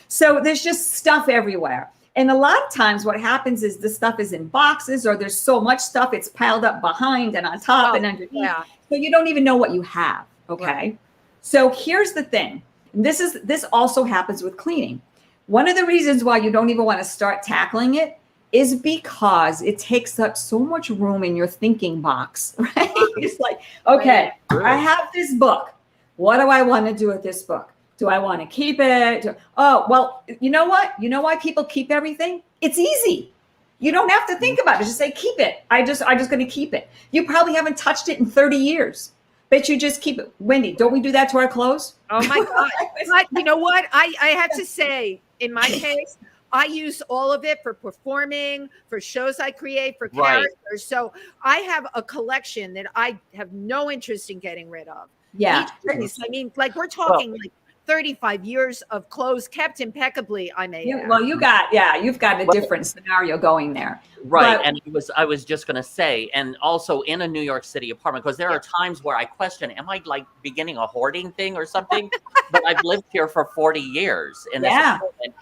Speaker 3: So there's just stuff everywhere. And a lot of times what happens is the stuff is in boxes, or there's so much stuff, it's piled up behind and on top and underneath. Yeah. So you don't even know what you have. Okay. Right. So here's the thing. This also happens with cleaning. One of the reasons why you don't even want to start tackling it is because it takes up so much room in your thinking box, right? It's like, okay, I have this book. What do I want to do with this book? Do I want to keep it? Oh, well, you know what? You know why people keep everything? It's easy. You don't have to think about it. Just say, keep it. I'm just going to keep it. You probably haven't touched it in 30 years, but you just keep it. Wendy, don't we do that to our clothes?
Speaker 2: Oh my God. But you know what? I have to say, in my case, I use all of it for performing, for shows I create, for characters. Right. So I have a collection that I have no interest in getting rid of.
Speaker 3: Yeah.
Speaker 2: I mean, like we're talking like 35 years of clothes kept impeccably. I made.
Speaker 3: Yeah, well, you've got a different scenario going there.
Speaker 1: Right. But, and I was just going to say, and also in a New York City apartment, because there are times where I question, am I like beginning a hoarding thing or something? But I've lived here for 40 years in this apartment.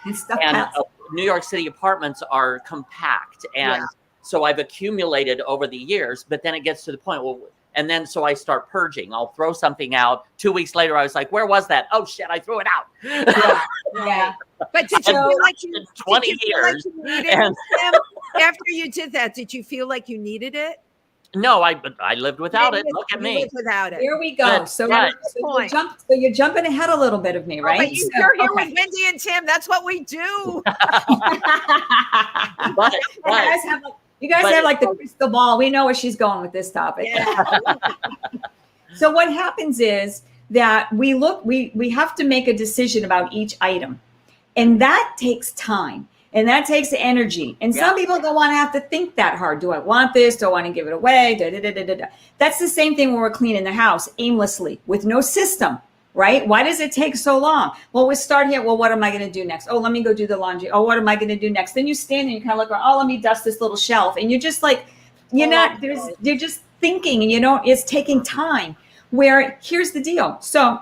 Speaker 1: And New York City apartments are compact. And so I've accumulated over the years, but then it gets to the point, and then so I start purging. I'll throw something out. 2 weeks later, I was like, where was that? Oh, shit, I threw it out.
Speaker 2: Yeah. But did you feel like you
Speaker 1: 20 years.
Speaker 2: After you did that, did you feel like you needed it?
Speaker 1: No, I lived without it. Look at me.
Speaker 2: Lived without it.
Speaker 3: Here we go. So you're jumping ahead a little bit of me, right?
Speaker 2: But you're here with Wendy and Tim. That's what we do.
Speaker 3: You guys have like the crystal ball. We know where she's going with this topic. Yeah. So what happens is that we have to make a decision about each item. And that takes time. And that takes energy. And some people don't want to have to think that hard. Do I want this? Do I want to give it away? That's the same thing when we're cleaning the house aimlessly with no system, right? Why does it take so long? Well, we start here. Well, what am I going to do next? Oh, let me go do the laundry. Oh, what am I going to do next? Then you stand and you kind of look around. Oh, let me dust this little shelf. And you're just like, you're just thinking, and it's taking time. Where here's the deal. So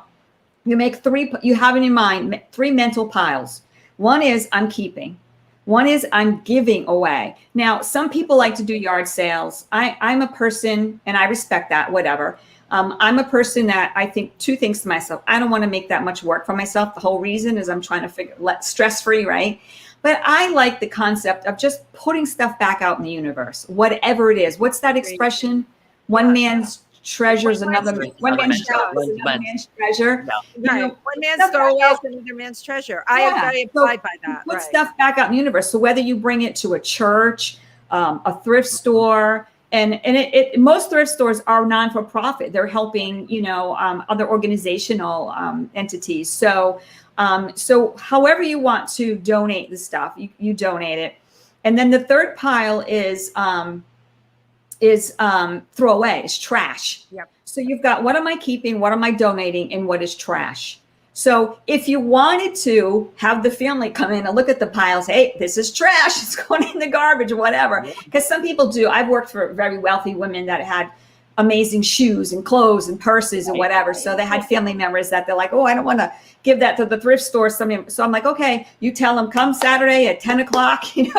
Speaker 3: you have in your mind 3 mental piles. One is I'm keeping. One is I'm giving away. Now, some people like to do yard sales. I'm a person, and I respect that, whatever. I'm a person that I think 2 things to myself. I don't want to make that much work for myself. The whole reason is I'm trying to let stress-free, right? But I like the concept of just putting stuff back out in the universe, whatever it is. What's that expression? One man's treasure is another man's treasure.
Speaker 2: One man's throwaway is another man's treasure. I applied by that.
Speaker 3: Put stuff back out in the universe. So whether you bring it to a church, a thrift store, and most thrift stores are non-for-profit. They're helping, other organizational entities. So however you want to donate the stuff, you donate it. And then the third pile is throw away, is trash.
Speaker 2: Yep.
Speaker 3: So you've got, what am I keeping? What am I donating? And what is trash? So if you wanted to have the family come in and look at the piles, hey, this is trash. It's going in the garbage or whatever. Because some people do. I've worked for very wealthy women that had amazing shoes and clothes and purses and whatever. So they had family members that they're like, oh, I don't want to give that to the thrift store. So I'm like, okay, you tell them come Saturday at 10 o'clock, you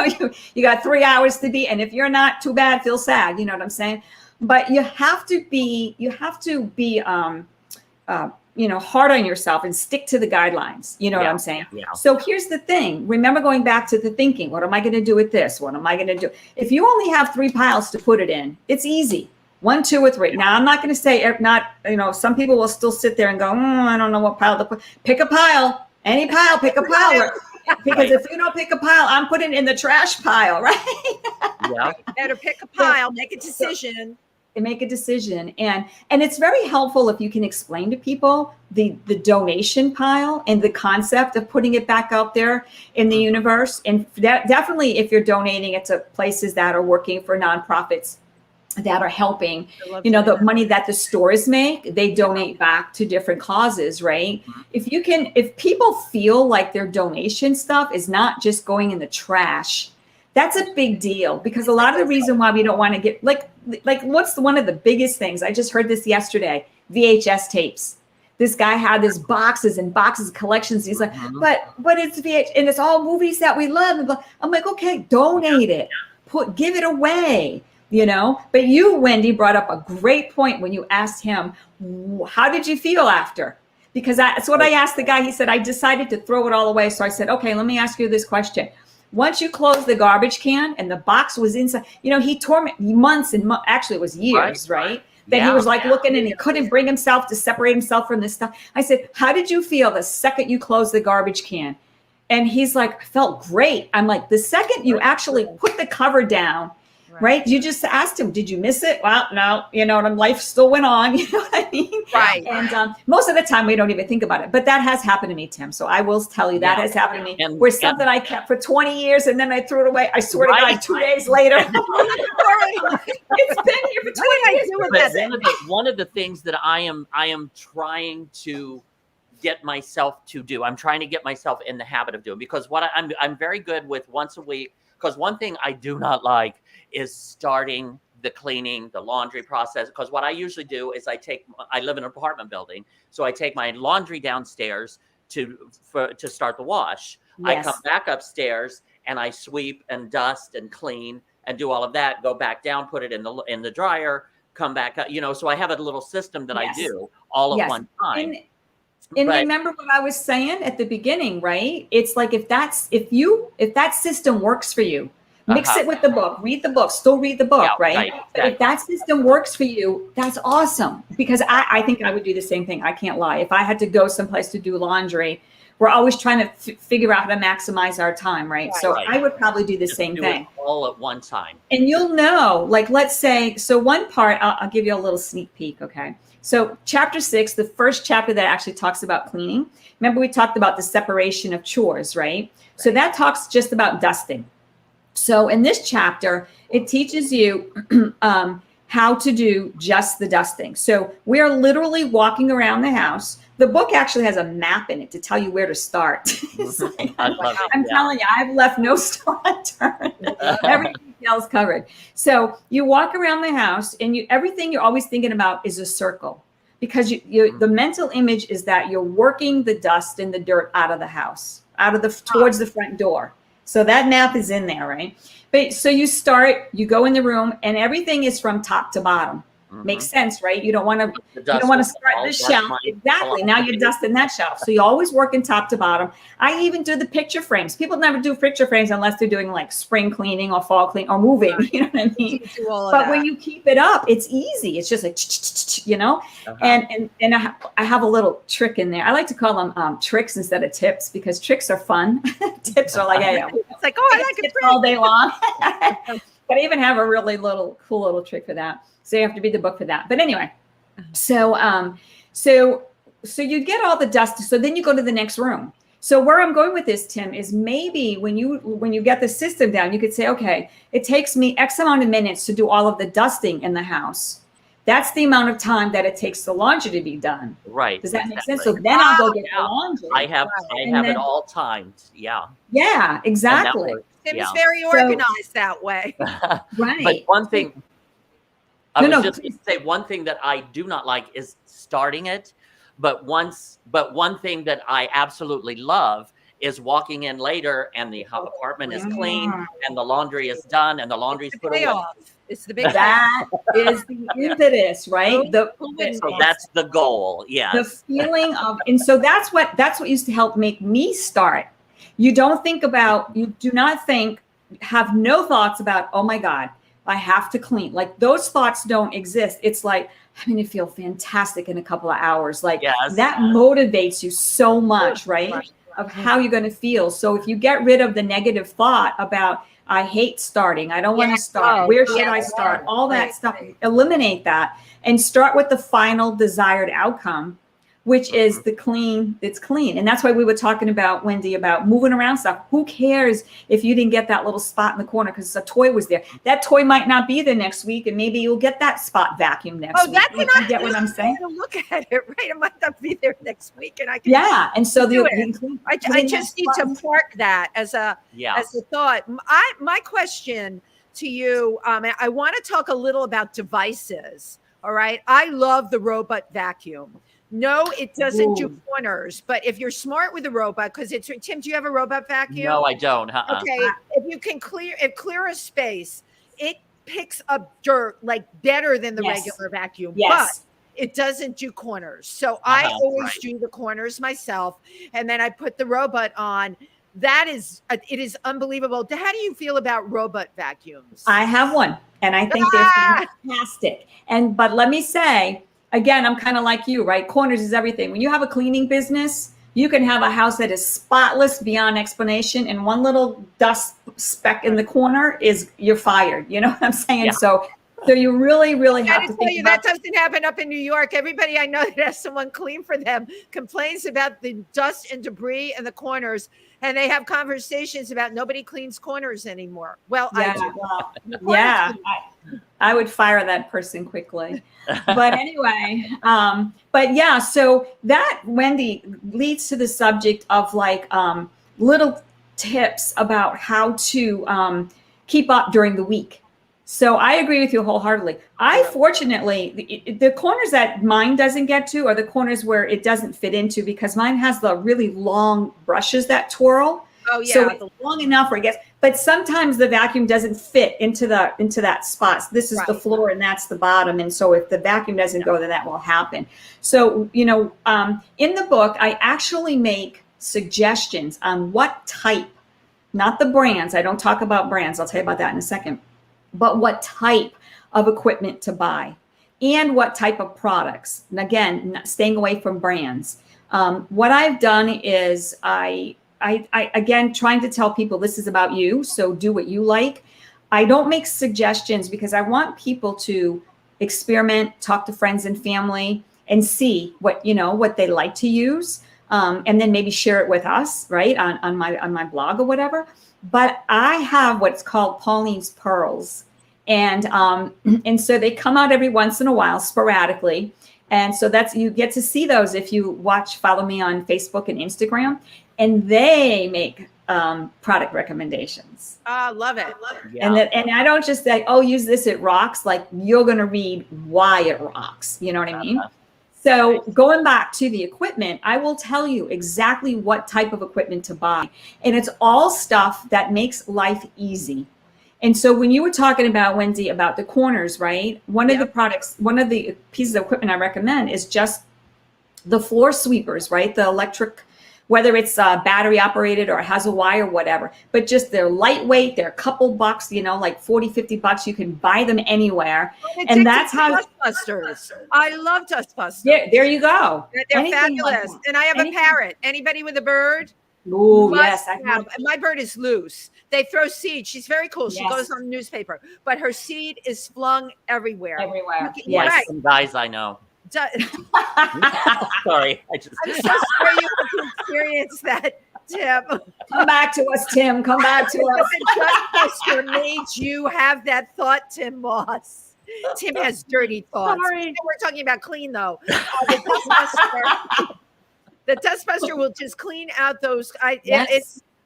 Speaker 3: got 3 hours to be. And if you're not, too bad, feel sad. You know what I'm saying? But you have to be hard on yourself and stick to the guidelines. You know what I'm saying? Yeah. So here's the thing. Remember going back to the thinking, what am I going to do with this? What am I going to do? If you only have 3 piles to put it in, it's easy. 1, 2, or 3. Now, I'm not going to say some people will still sit there and go, I don't know what pile to put. Pick a pile, any pile, pick a pile. Because if you don't pick a pile, I'm putting it in the trash pile, right?
Speaker 2: Yeah. Better pick a pile, make a decision.
Speaker 3: And make a decision. And it's very helpful if you can explain to people the donation pile and the concept of putting it back out there in the universe. And that, definitely if you're donating it to places that are working for nonprofits that are helping, the money that the stores make, they donate back to different causes, right? If people feel like their donation stuff is not just going in the trash, that's a big deal, because a lot of the reason why we don't want to get like what's one of the biggest things? I just heard this yesterday, VHS tapes. This guy had this boxes and boxes of collections. He's like, but it's VHS and it's all movies that we love. I'm like, okay, donate it, give it away. But you, Wendy, brought up a great point when you asked him, how did you feel after? Because that's what I asked the guy. He said, I decided to throw it all away. So I said, okay, let me ask you this question. Once you close the garbage can and the box was inside, he tormented months and actually it was years, right? That he was like looking and he couldn't bring himself to separate himself from this stuff. I said, how did you feel the second you closed the garbage can? And he's like, I felt great. I'm like, the second you actually put the cover down, right? You just asked him, did you miss it? Well, no, life still went on. You know what I mean?
Speaker 2: Right.
Speaker 3: And most of the time we don't even think about it, but that has happened to me, Tim. So I will tell you that has happened to me. Where something I kept for 20 years and then I threw it away. I swear to God, 2 days later, it's been here for 20 years.
Speaker 1: One of the things that I am trying to get myself to do, I'm trying to get myself in the habit of doing, because I'm very good with once a week. Because one thing I do not like is starting the cleaning, the laundry process. Because what I usually do is I live in an apartment building, so I take my laundry downstairs to start the wash. Yes. I come back upstairs and I sweep and dust and clean and do all of that. Go back down, put it in the dryer, come back up. So I have a little system that I do all at one time.
Speaker 3: And remember what I was saying at the beginning, right? It's like if that system works for you, mix it with the book, read the book, still read the book, right? Exactly. But if that system works for you, that's awesome. Because I think I would do the same thing. I can't lie. If I had to go someplace to do laundry, we're always trying to figure out how to maximize our time, right? So I would probably do the same thing.
Speaker 1: All at one time.
Speaker 3: And you'll know, like, let's say, so one part, I'll give you a little sneak peek, okay? So chapter 6, the first chapter that actually talks about cleaning. Remember we talked about the separation of chores, right? So that talks just about dusting. So in this chapter, it teaches you how to do just the dusting. So we are literally walking around the house. The book actually has a map in it to tell you where to start. I'm telling you, I've left no stone unturned. Every detail is covered. So you walk around the house and everything you're always thinking about is a circle, because the mental image is that you're working the dust and the dirt out of the house, towards the front door. So that map is in there, right? But so you go in the room and everything is from top to bottom. Makes sense, right? You don't want to start this shelf. Exactly. Now you're dusting that shelf. So you always work in top to bottom. I even do the picture frames. People never do picture frames unless they're doing like spring cleaning or fall cleaning or moving. You know what I mean? But when you keep it up, it's easy. It's just like, and I have a little trick in there. I like to call them tricks instead of tips, because tricks are fun. Tips are like, hey,
Speaker 2: it's like, I like it
Speaker 3: all day long. But I even have a really cool little trick for that. So you have to read the book for that. But anyway, so you get all the dust. So then you go to the next room. So where I'm going with this, Tim, is maybe when you get the system down, you could say, okay, it takes me X amount of minutes to do all of the dusting in the house. That's the amount of time that it takes the laundry to be done.
Speaker 1: Right.
Speaker 3: Does that make sense? So then I'll go get the laundry.
Speaker 1: I have it all timed. Yeah.
Speaker 3: Yeah, exactly.
Speaker 2: Tim's very organized that way.
Speaker 3: Right.
Speaker 1: But one thing. I was
Speaker 3: No,
Speaker 1: just going to say one thing that I do not like is starting it, but one thing that I absolutely love is walking in later and the apartment is clean and the laundry is done and the laundry's put away.
Speaker 2: It's the big
Speaker 3: that is the impetus, right?
Speaker 1: So that's the goal. Yes.
Speaker 3: The feeling of, and so that's what used to help make me start. You do not think, have no thoughts about, oh my God, I have to clean. Like those thoughts don't exist. It's like, I'm going to feel fantastic in a couple of hours. Like that motivates you so much, right? Of how you're going to feel. So if you get rid of the negative thought about, I hate starting, I don't want to start, where should I start? All that stuff, eliminate that and start with the final desired outcome, which is the clean. It's clean. And that's why we were talking about, Wendy, about moving around stuff. Who cares if you didn't get that little spot in the corner because a toy was there? That toy might not be there next week, and maybe you'll get that spot vacuumed next week.
Speaker 2: That's
Speaker 3: you get what I'm saying?
Speaker 2: Look at it, right? It might not be there next week, and I can
Speaker 3: and so
Speaker 2: I just need to park that as a thought. My question to you, I want to talk a little about devices. All right, I love the robot vacuum. No, it doesn't do corners, but if you're smart with a robot, because it's Tim, do you have a robot vacuum?
Speaker 1: No, I don't.
Speaker 2: Okay, if you can clear a space, it picks up dirt like better than the regular vacuum, but it doesn't do corners. So I always do the corners myself, and then I put the robot on. It is unbelievable. How do you feel about robot vacuums?
Speaker 3: I have one, and I think they're fantastic. But let me say, again, I'm kind of like you, right? Corners is everything. When you have a cleaning business, you can have a house that is spotless beyond explanation, and one little dust speck in the corner you're fired. You know what I'm saying? Yeah. So you really, really have to think
Speaker 2: about that. Doesn't happen up in New York. Everybody I know that has someone clean for them complains about the dust and debris in the corners, and they have conversations about nobody cleans corners anymore. Well, I
Speaker 3: would fire that person quickly. But anyway, so that, Wendy, leads to the subject of like little tips about how to keep up during the week. So I agree with you wholeheartedly. Fortunately, the corners that mine doesn't get to are the corners where it doesn't fit into, because mine has the really long brushes that twirl.
Speaker 2: Oh yeah.
Speaker 3: So it's long enough where it gets, but sometimes the vacuum doesn't fit into that spot. This is the floor and that's the bottom. And so if the vacuum doesn't go, then that will happen. So, in the book, I actually make suggestions on what type, not the brands. I don't talk about brands. I'll tell you about that in a second. But what type of equipment to buy and what type of products. And again, staying away from brands. What I've done is I again, trying to tell people this is about you. So do what you like. I don't make suggestions because I want people to experiment, talk to friends and family and see what they like to use. And then maybe share it with us, right? On my blog or whatever. But I have what's called Pauline's Pearls. And so they come out every once in a while, sporadically. And so you get to see those if you follow me on Facebook and Instagram. And they make product recommendations.
Speaker 2: Love it.
Speaker 3: Yeah. And I don't just say, oh, use this, it rocks. Like, you're going to read why it rocks. You know what I mean? So going back to the equipment, I will tell you exactly what type of equipment to buy. And it's all stuff that makes life easy. And so when you were talking about, Wendy, about the corners, right? One of the pieces of equipment I recommend is just the floor sweepers, right? The electric, whether it's battery operated or has a wire, whatever, but just they're lightweight. They're a couple bucks, like $40-$50. You can buy them anywhere. And that's how
Speaker 2: dustbusters. I love dustbusters.
Speaker 3: Yeah, there you go.
Speaker 2: They're fabulous. And I have a parrot. Anybody with a bird?
Speaker 3: Oh, yes.
Speaker 2: My bird is loose. They throw seed. She's very cool. She goes on the newspaper, but her seed is flung everywhere.
Speaker 1: Yes, right. Some guys I know. Sorry.
Speaker 2: I'm so sorry you have to experience that, Tim.
Speaker 3: Come back to us, Tim. Come back to us.
Speaker 2: Dustbuster made you have that thought, Tym Moss. Tim has dirty thoughts.
Speaker 3: Sorry.
Speaker 2: We're talking about clean, though. The dustbuster will just clean out those.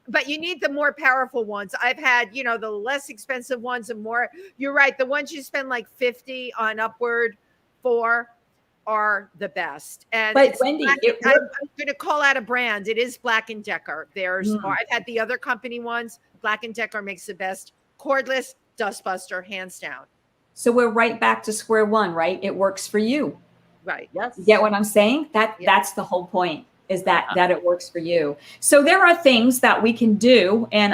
Speaker 2: but you need the more powerful ones. I've had, the less expensive ones and more. You're right. The ones you spend like 50 on upward for are the best. And
Speaker 3: But
Speaker 2: it's
Speaker 3: Wendy,
Speaker 2: I'm going to call out a brand. It is Black & Decker. I've had the other company ones. Black & Decker makes the best cordless dustbuster, hands down.
Speaker 3: So we're right back to square one, right? It works for you.
Speaker 2: Right.
Speaker 1: Yes.
Speaker 3: You get what I'm saying? That's the whole point, is that it works for you. So there are things that we can do, and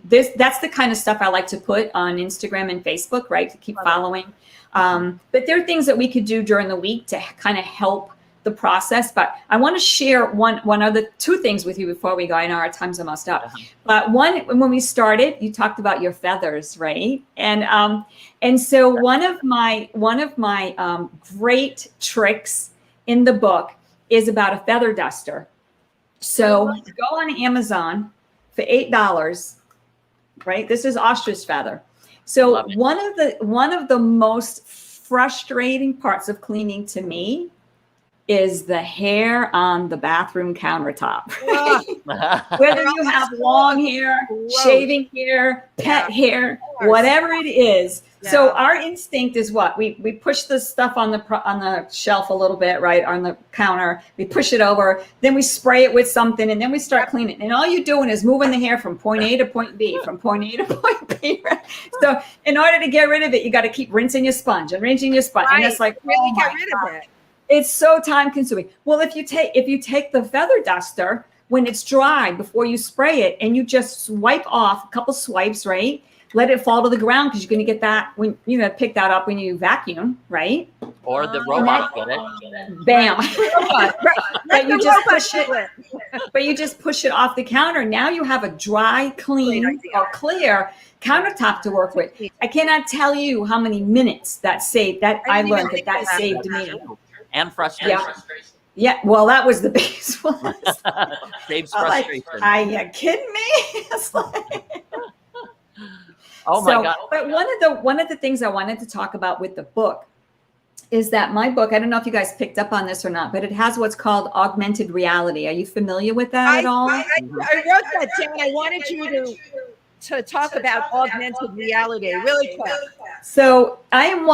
Speaker 3: that's the kind of stuff I like to put on Instagram and Facebook, right? To keep following. But there are things that we could do during the week to kind of help the process. But I want to share two things with you before we go. I know our time's almost up. But one, when we started, you talked about your feathers, right? And so one of my great tricks in the book is about a feather duster. So go on Amazon for $8, right? This is ostrich feather. So one of the most frustrating parts of cleaning to me is the hair on the bathroom countertop. Whether you have long hair, shaving hair, pet hair, whatever it is. Yeah. So our instinct is what? We push the stuff on the shelf a little bit, right, on the counter. We push it over, then we spray it with something, and then we start cleaning. And all you're doing is moving the hair from point A to point B, from point A to point B. Right? So in order to get rid of it, you got to keep rinsing your sponge and rinsing your sponge. Right. And it's like,
Speaker 2: really get rid of it.
Speaker 3: It's so time consuming. Well, if you take the feather duster when it's dry before you spray it, and you just swipe off a couple swipes, right? Let it fall to the ground, because you're going to get that when pick that up when you vacuum, right?
Speaker 1: Or the robot get it.
Speaker 3: Bam. But you just push it off the counter. Now you have a dry, clean, or clear countertop to work with. I cannot tell you how many minutes that saved. I learned that saved me.
Speaker 1: And frustration.
Speaker 3: Yeah, well, that was the biggest one.
Speaker 1: Saves frustration.
Speaker 3: Are you kidding me?
Speaker 1: Oh my God.
Speaker 3: But one of the things I wanted to talk about with the book is that my book, I don't know if you guys picked up on this or not, but it has what's called augmented reality. Are you familiar with that at all?
Speaker 2: I wrote that down. I wanted you to talk about augmented reality really quick.
Speaker 3: So I am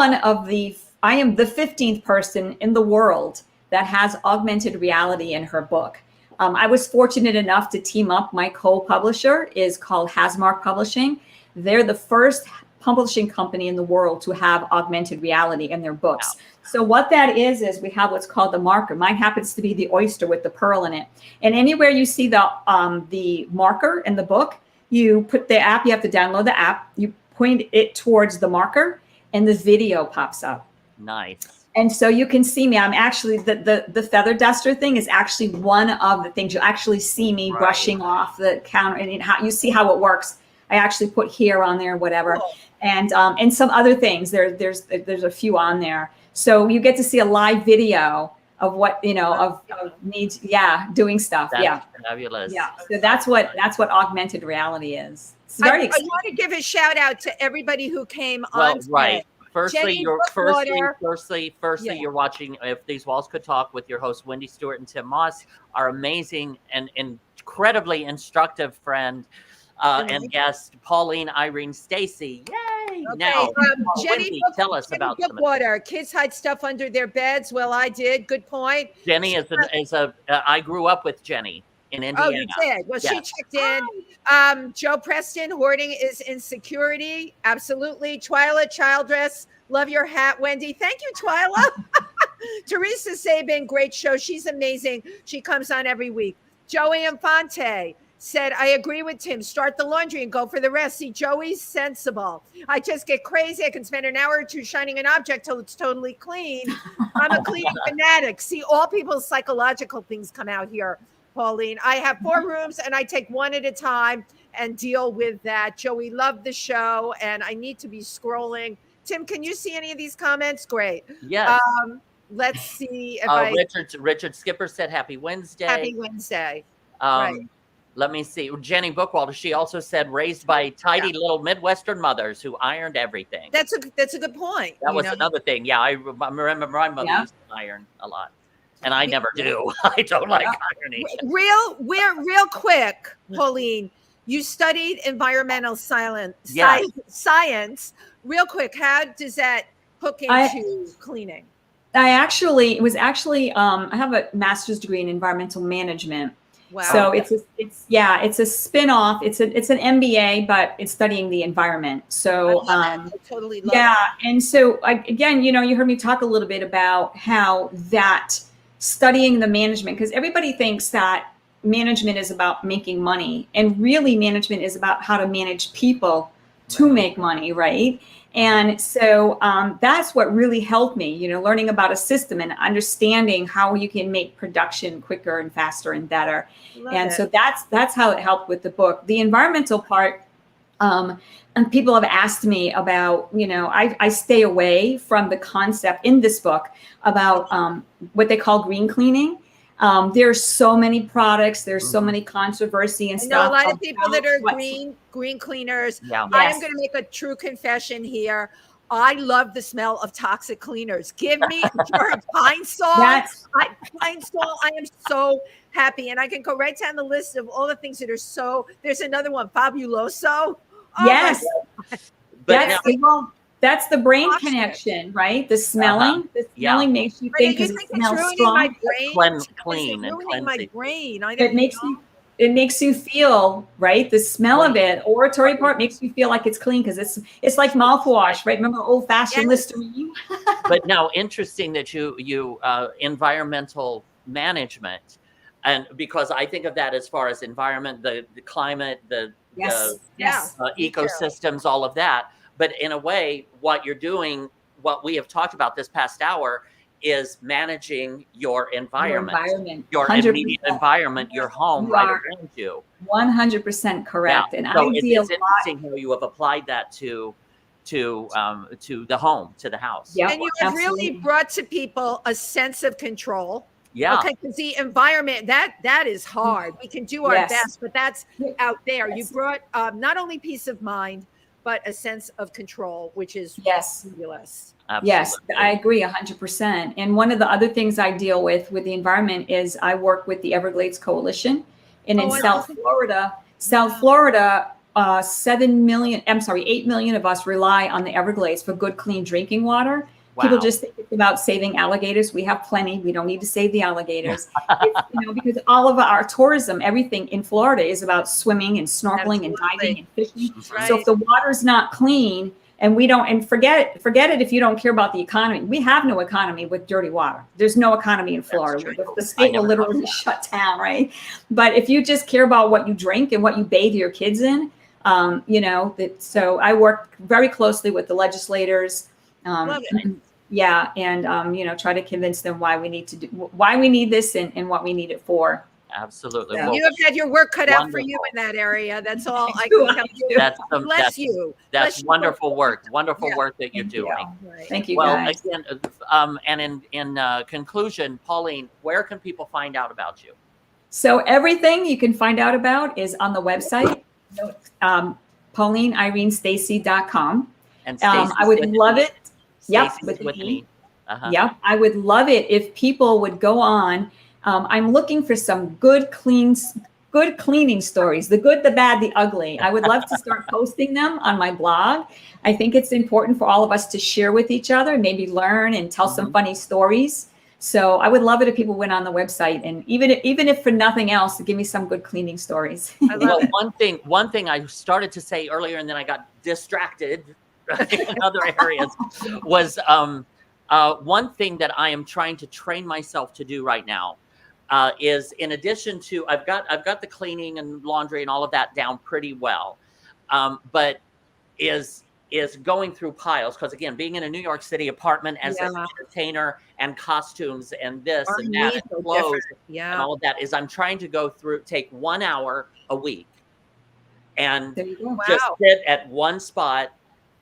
Speaker 3: the 15th person in the world that has augmented reality in her book. I was fortunate enough to team up. My co-publisher is called Hasmark Publishing. They're the first publishing company in the world to have augmented reality in their books. Wow. So what that is we have what's called the marker. Mine happens to be the oyster with the pearl in it. And anywhere you see the marker in the book, you put the app, you have to download the app, you point it towards the marker, and the video pops up.
Speaker 1: Nice.
Speaker 3: And so you can see me. I'm actually, the feather duster thing is actually one of the things. You'll actually see me brushing off the counter, and you see how it works. I actually put hair on there, whatever. Cool. And some other things. There's a few on there. So you get to see a live video of what, of needs, doing stuff.
Speaker 1: That's fabulous.
Speaker 3: Yeah. So that's what augmented reality is. It's very exciting.
Speaker 2: I want to give a shout out to everybody who came on today.
Speaker 1: Right. Firstly, you're watching If These Walls Could Talk with your host, Wendy Stuart and Tym Moss, our amazing and incredibly instructive friend and guest, Pauline Irene Stacey. Yay! Okay. Now, Jenny, tell us about
Speaker 2: Bookwater. Kids hide stuff under their beds. Well, I did. Good point.
Speaker 1: Jenny I grew up with Jenny in Indiana.
Speaker 2: Oh, you did? Well, she checked in. Joe Preston, hoarding is insecurity. Absolutely. Twyla Childress, love your hat, Wendy. Thank you, Twyla. Teresa Sabin, great show. She's amazing. She comes on every week. Joey Infante said, I agree with Tim. Start the laundry and go for the rest. See, Joey's sensible. I just get crazy. I can spend an hour or two shining an object till it's totally clean. I'm a cleaning fanatic. See, all people's psychological things come out here, Pauline. I have 4 rooms and I take one at a time and deal with that. Joey loved the show and I need to be scrolling. Tim, can you see any of these comments? Great.
Speaker 1: Yes.
Speaker 2: Let's see if
Speaker 1: Richard Skipper said happy Wednesday.
Speaker 2: Happy Wednesday.
Speaker 1: Right. Let me see. Jenny Bookwalter, she also said raised by tidy little Midwestern mothers who ironed everything.
Speaker 2: That's a good point.
Speaker 1: That was another thing. Yeah, I remember my mother used to iron a lot. And I never do. I don't like hibernation.
Speaker 2: Real quick, Pauline, you studied environmental science.
Speaker 1: Yes.
Speaker 2: Science. Real quick, how does that hook into cleaning?
Speaker 3: I have a master's degree in environmental management.
Speaker 2: Wow.
Speaker 3: So it's a spin-off. It's an MBA, but it's studying the environment. So
Speaker 2: I totally love it.
Speaker 3: And so again, you heard me talk a little bit about how that studying the management, because everybody thinks that management is about making money, and really management is about how to manage people to make money, right? And so that's what really helped me, learning about a system and understanding how you can make production quicker and faster and better. So that's how it helped with the book. The environmental part, and people have asked me about, I stay away from the concept in this book about what they call green cleaning. There's so many products, there's so many controversy and stuff.
Speaker 2: I know a lot of people that are green cleaners.
Speaker 1: Yeah.
Speaker 2: I am going to make a true confession here. I love the smell of toxic cleaners. Give me a jar of pine salt. Pine salt. I am so happy. And I can go right down the list of all the things that are there's another one, Fabuloso. Oh,
Speaker 3: yes. That's the brain
Speaker 2: Toxic.
Speaker 3: Connection, right? The smelling. The smelling makes you think because it smells strong.
Speaker 2: My brain?
Speaker 1: Clean and cleansing.
Speaker 2: My brain.
Speaker 3: It makes you feel, right? The smell of it, oratory part makes you feel like it's clean because it's like mouthwash, right? Remember old-fashioned Listerine?
Speaker 1: But now, interesting that you environmental management, and because I think of that as far as environment, the climate, the ecosystems, all of that. But in a way, what you're doing, what we have talked about this past hour, is managing your environment, your immediate environment, your home right around you.
Speaker 3: 100% correct.
Speaker 1: Yeah.
Speaker 3: And
Speaker 1: so it's interesting how you have applied that to the home, to the house.
Speaker 2: Yep, and you have really brought to people a sense of control.
Speaker 1: Yeah.
Speaker 2: Okay, because the environment, that is hard. We can do our best, but that's out there. You brought not only peace of mind, but a sense of control, which is fabulous.
Speaker 1: Absolutely.
Speaker 3: Yes, I agree 100%. And one of the other things I deal with the environment is I work with the Everglades Coalition. And in South Florida, 8 million of us rely on the Everglades for good, clean drinking water. Wow. People just think it's about saving alligators. We have plenty. We don't need to save the alligators. Because all of our tourism, everything in Florida is about swimming and snorkeling and diving and fishing. Right. So if the water's not clean, and we don't, and forget it if you don't care about the economy. We have no economy with dirty water. There's no economy in Florida. The state will literally shut down, right? But if you just care about what you drink and what you bathe your kids in, so I work very closely with the legislators. Love it. Yeah, and try to convince them why we need this and what we need it for.
Speaker 1: Absolutely.
Speaker 2: Yeah. You have had your work cut out for you in that area. That's all I can tell you. Bless you.
Speaker 1: That's wonderful work. Wonderful work that you're doing.
Speaker 2: Right.
Speaker 3: Thank you, guys.
Speaker 1: Again, and in conclusion, Pauline, where can people find out about you?
Speaker 3: So everything you can find out about is on the website, PaulineIreneStacey.com.
Speaker 1: And
Speaker 3: I would love it. Yep, with me. Yep, I would love it if people would go on. I'm looking for some good cleaning stories, the good, the bad, the ugly. I would love to start posting them on my blog. I think it's important for all of us to share with each other, maybe learn and tell some funny stories. So I would love it if people went on the website and even if for nothing else, to give me some good cleaning stories.
Speaker 1: Well, one thing I started to say earlier and then I got distracted in other areas was one thing that I am trying to train myself to do right now. Is in addition to I've got the cleaning and laundry and all of that down pretty well, but is going through piles, because again, being in a New York City apartment as an entertainer and costumes and this and that and clothes and all of that, is I'm trying to take 1 hour a week and just sit at one spot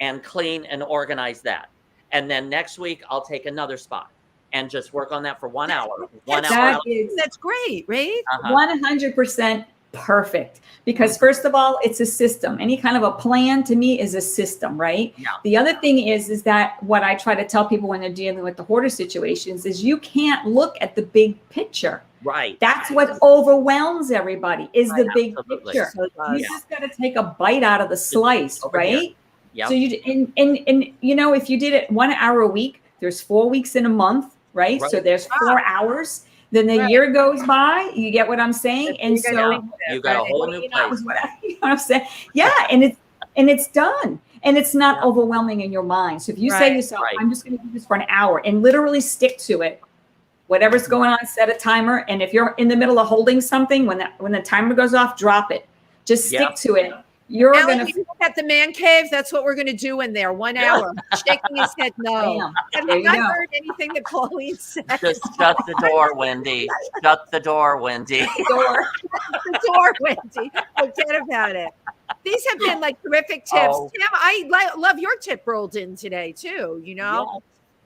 Speaker 1: and clean and organize that, and then next week I'll take another spot and just work on that for 1 hour. That's great, right?
Speaker 3: 100% perfect. Because first of all, it's a system. Any kind of a plan to me is a system, right?
Speaker 1: Yeah.
Speaker 3: The other thing is that what I try to tell people when they're dealing with the hoarder situations is you can't look at the big picture.
Speaker 1: Right.
Speaker 3: That's what overwhelms everybody is the big
Speaker 1: Absolutely.
Speaker 3: picture. You
Speaker 1: Yeah.
Speaker 3: just got to take a bite out of the slice,
Speaker 1: Over here.
Speaker 3: right?
Speaker 1: Yep.
Speaker 3: So you and you know, if you did it 1 hour a week, there's 4 weeks in a month, right? So there's 4 hours. Then the year goes by. You get what I'm saying? And so
Speaker 1: you got a whole new place.
Speaker 3: You know what I'm saying? Yeah, and it's done. And it's not overwhelming in your mind. So if you say to yourself, I'm just going to do this for an hour and literally stick to it, whatever's going on, set a timer. And if you're in the middle of holding something, when the timer goes off, drop it. Just stick to it. You're going to
Speaker 2: look at the man cave. That's what we're going to do in there. 1 hour. Shaking his head no. Have you not heard anything that Pauline said?
Speaker 1: Just shut the door, Wendy. Shut the door, Wendy.
Speaker 2: The door, Wendy. Forget about it. These have been like terrific tips.
Speaker 1: Oh.
Speaker 2: Tim, I love your tip rolled in today too, you know? Yes.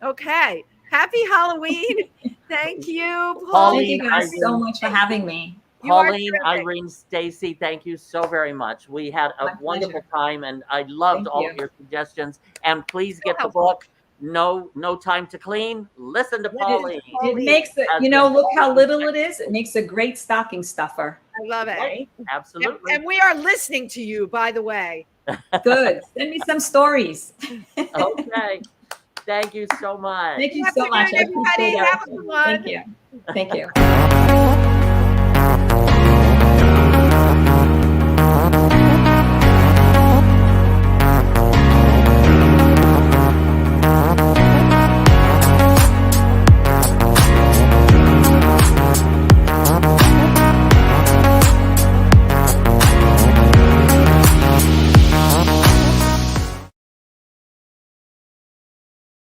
Speaker 2: Okay. Happy Halloween. Thank you, Pauline.
Speaker 3: Thank you guys so much for having me.
Speaker 1: Pauline Irene Stacey, thank you so very much. We had a wonderful time, and I loved all of your suggestions. And please get the book, No Time to Clean. Listen to Pauline.
Speaker 3: It makes it, you know, look how little it is. It makes a great stocking stuffer.
Speaker 2: I love it.
Speaker 1: Right? Absolutely.
Speaker 2: And we are listening to you, by the way.
Speaker 3: Good. Send me some stories.
Speaker 1: Okay. Thank you so much.
Speaker 3: Thank you so much.
Speaker 2: Everybody, have a good one.
Speaker 3: Thank you. Thank you.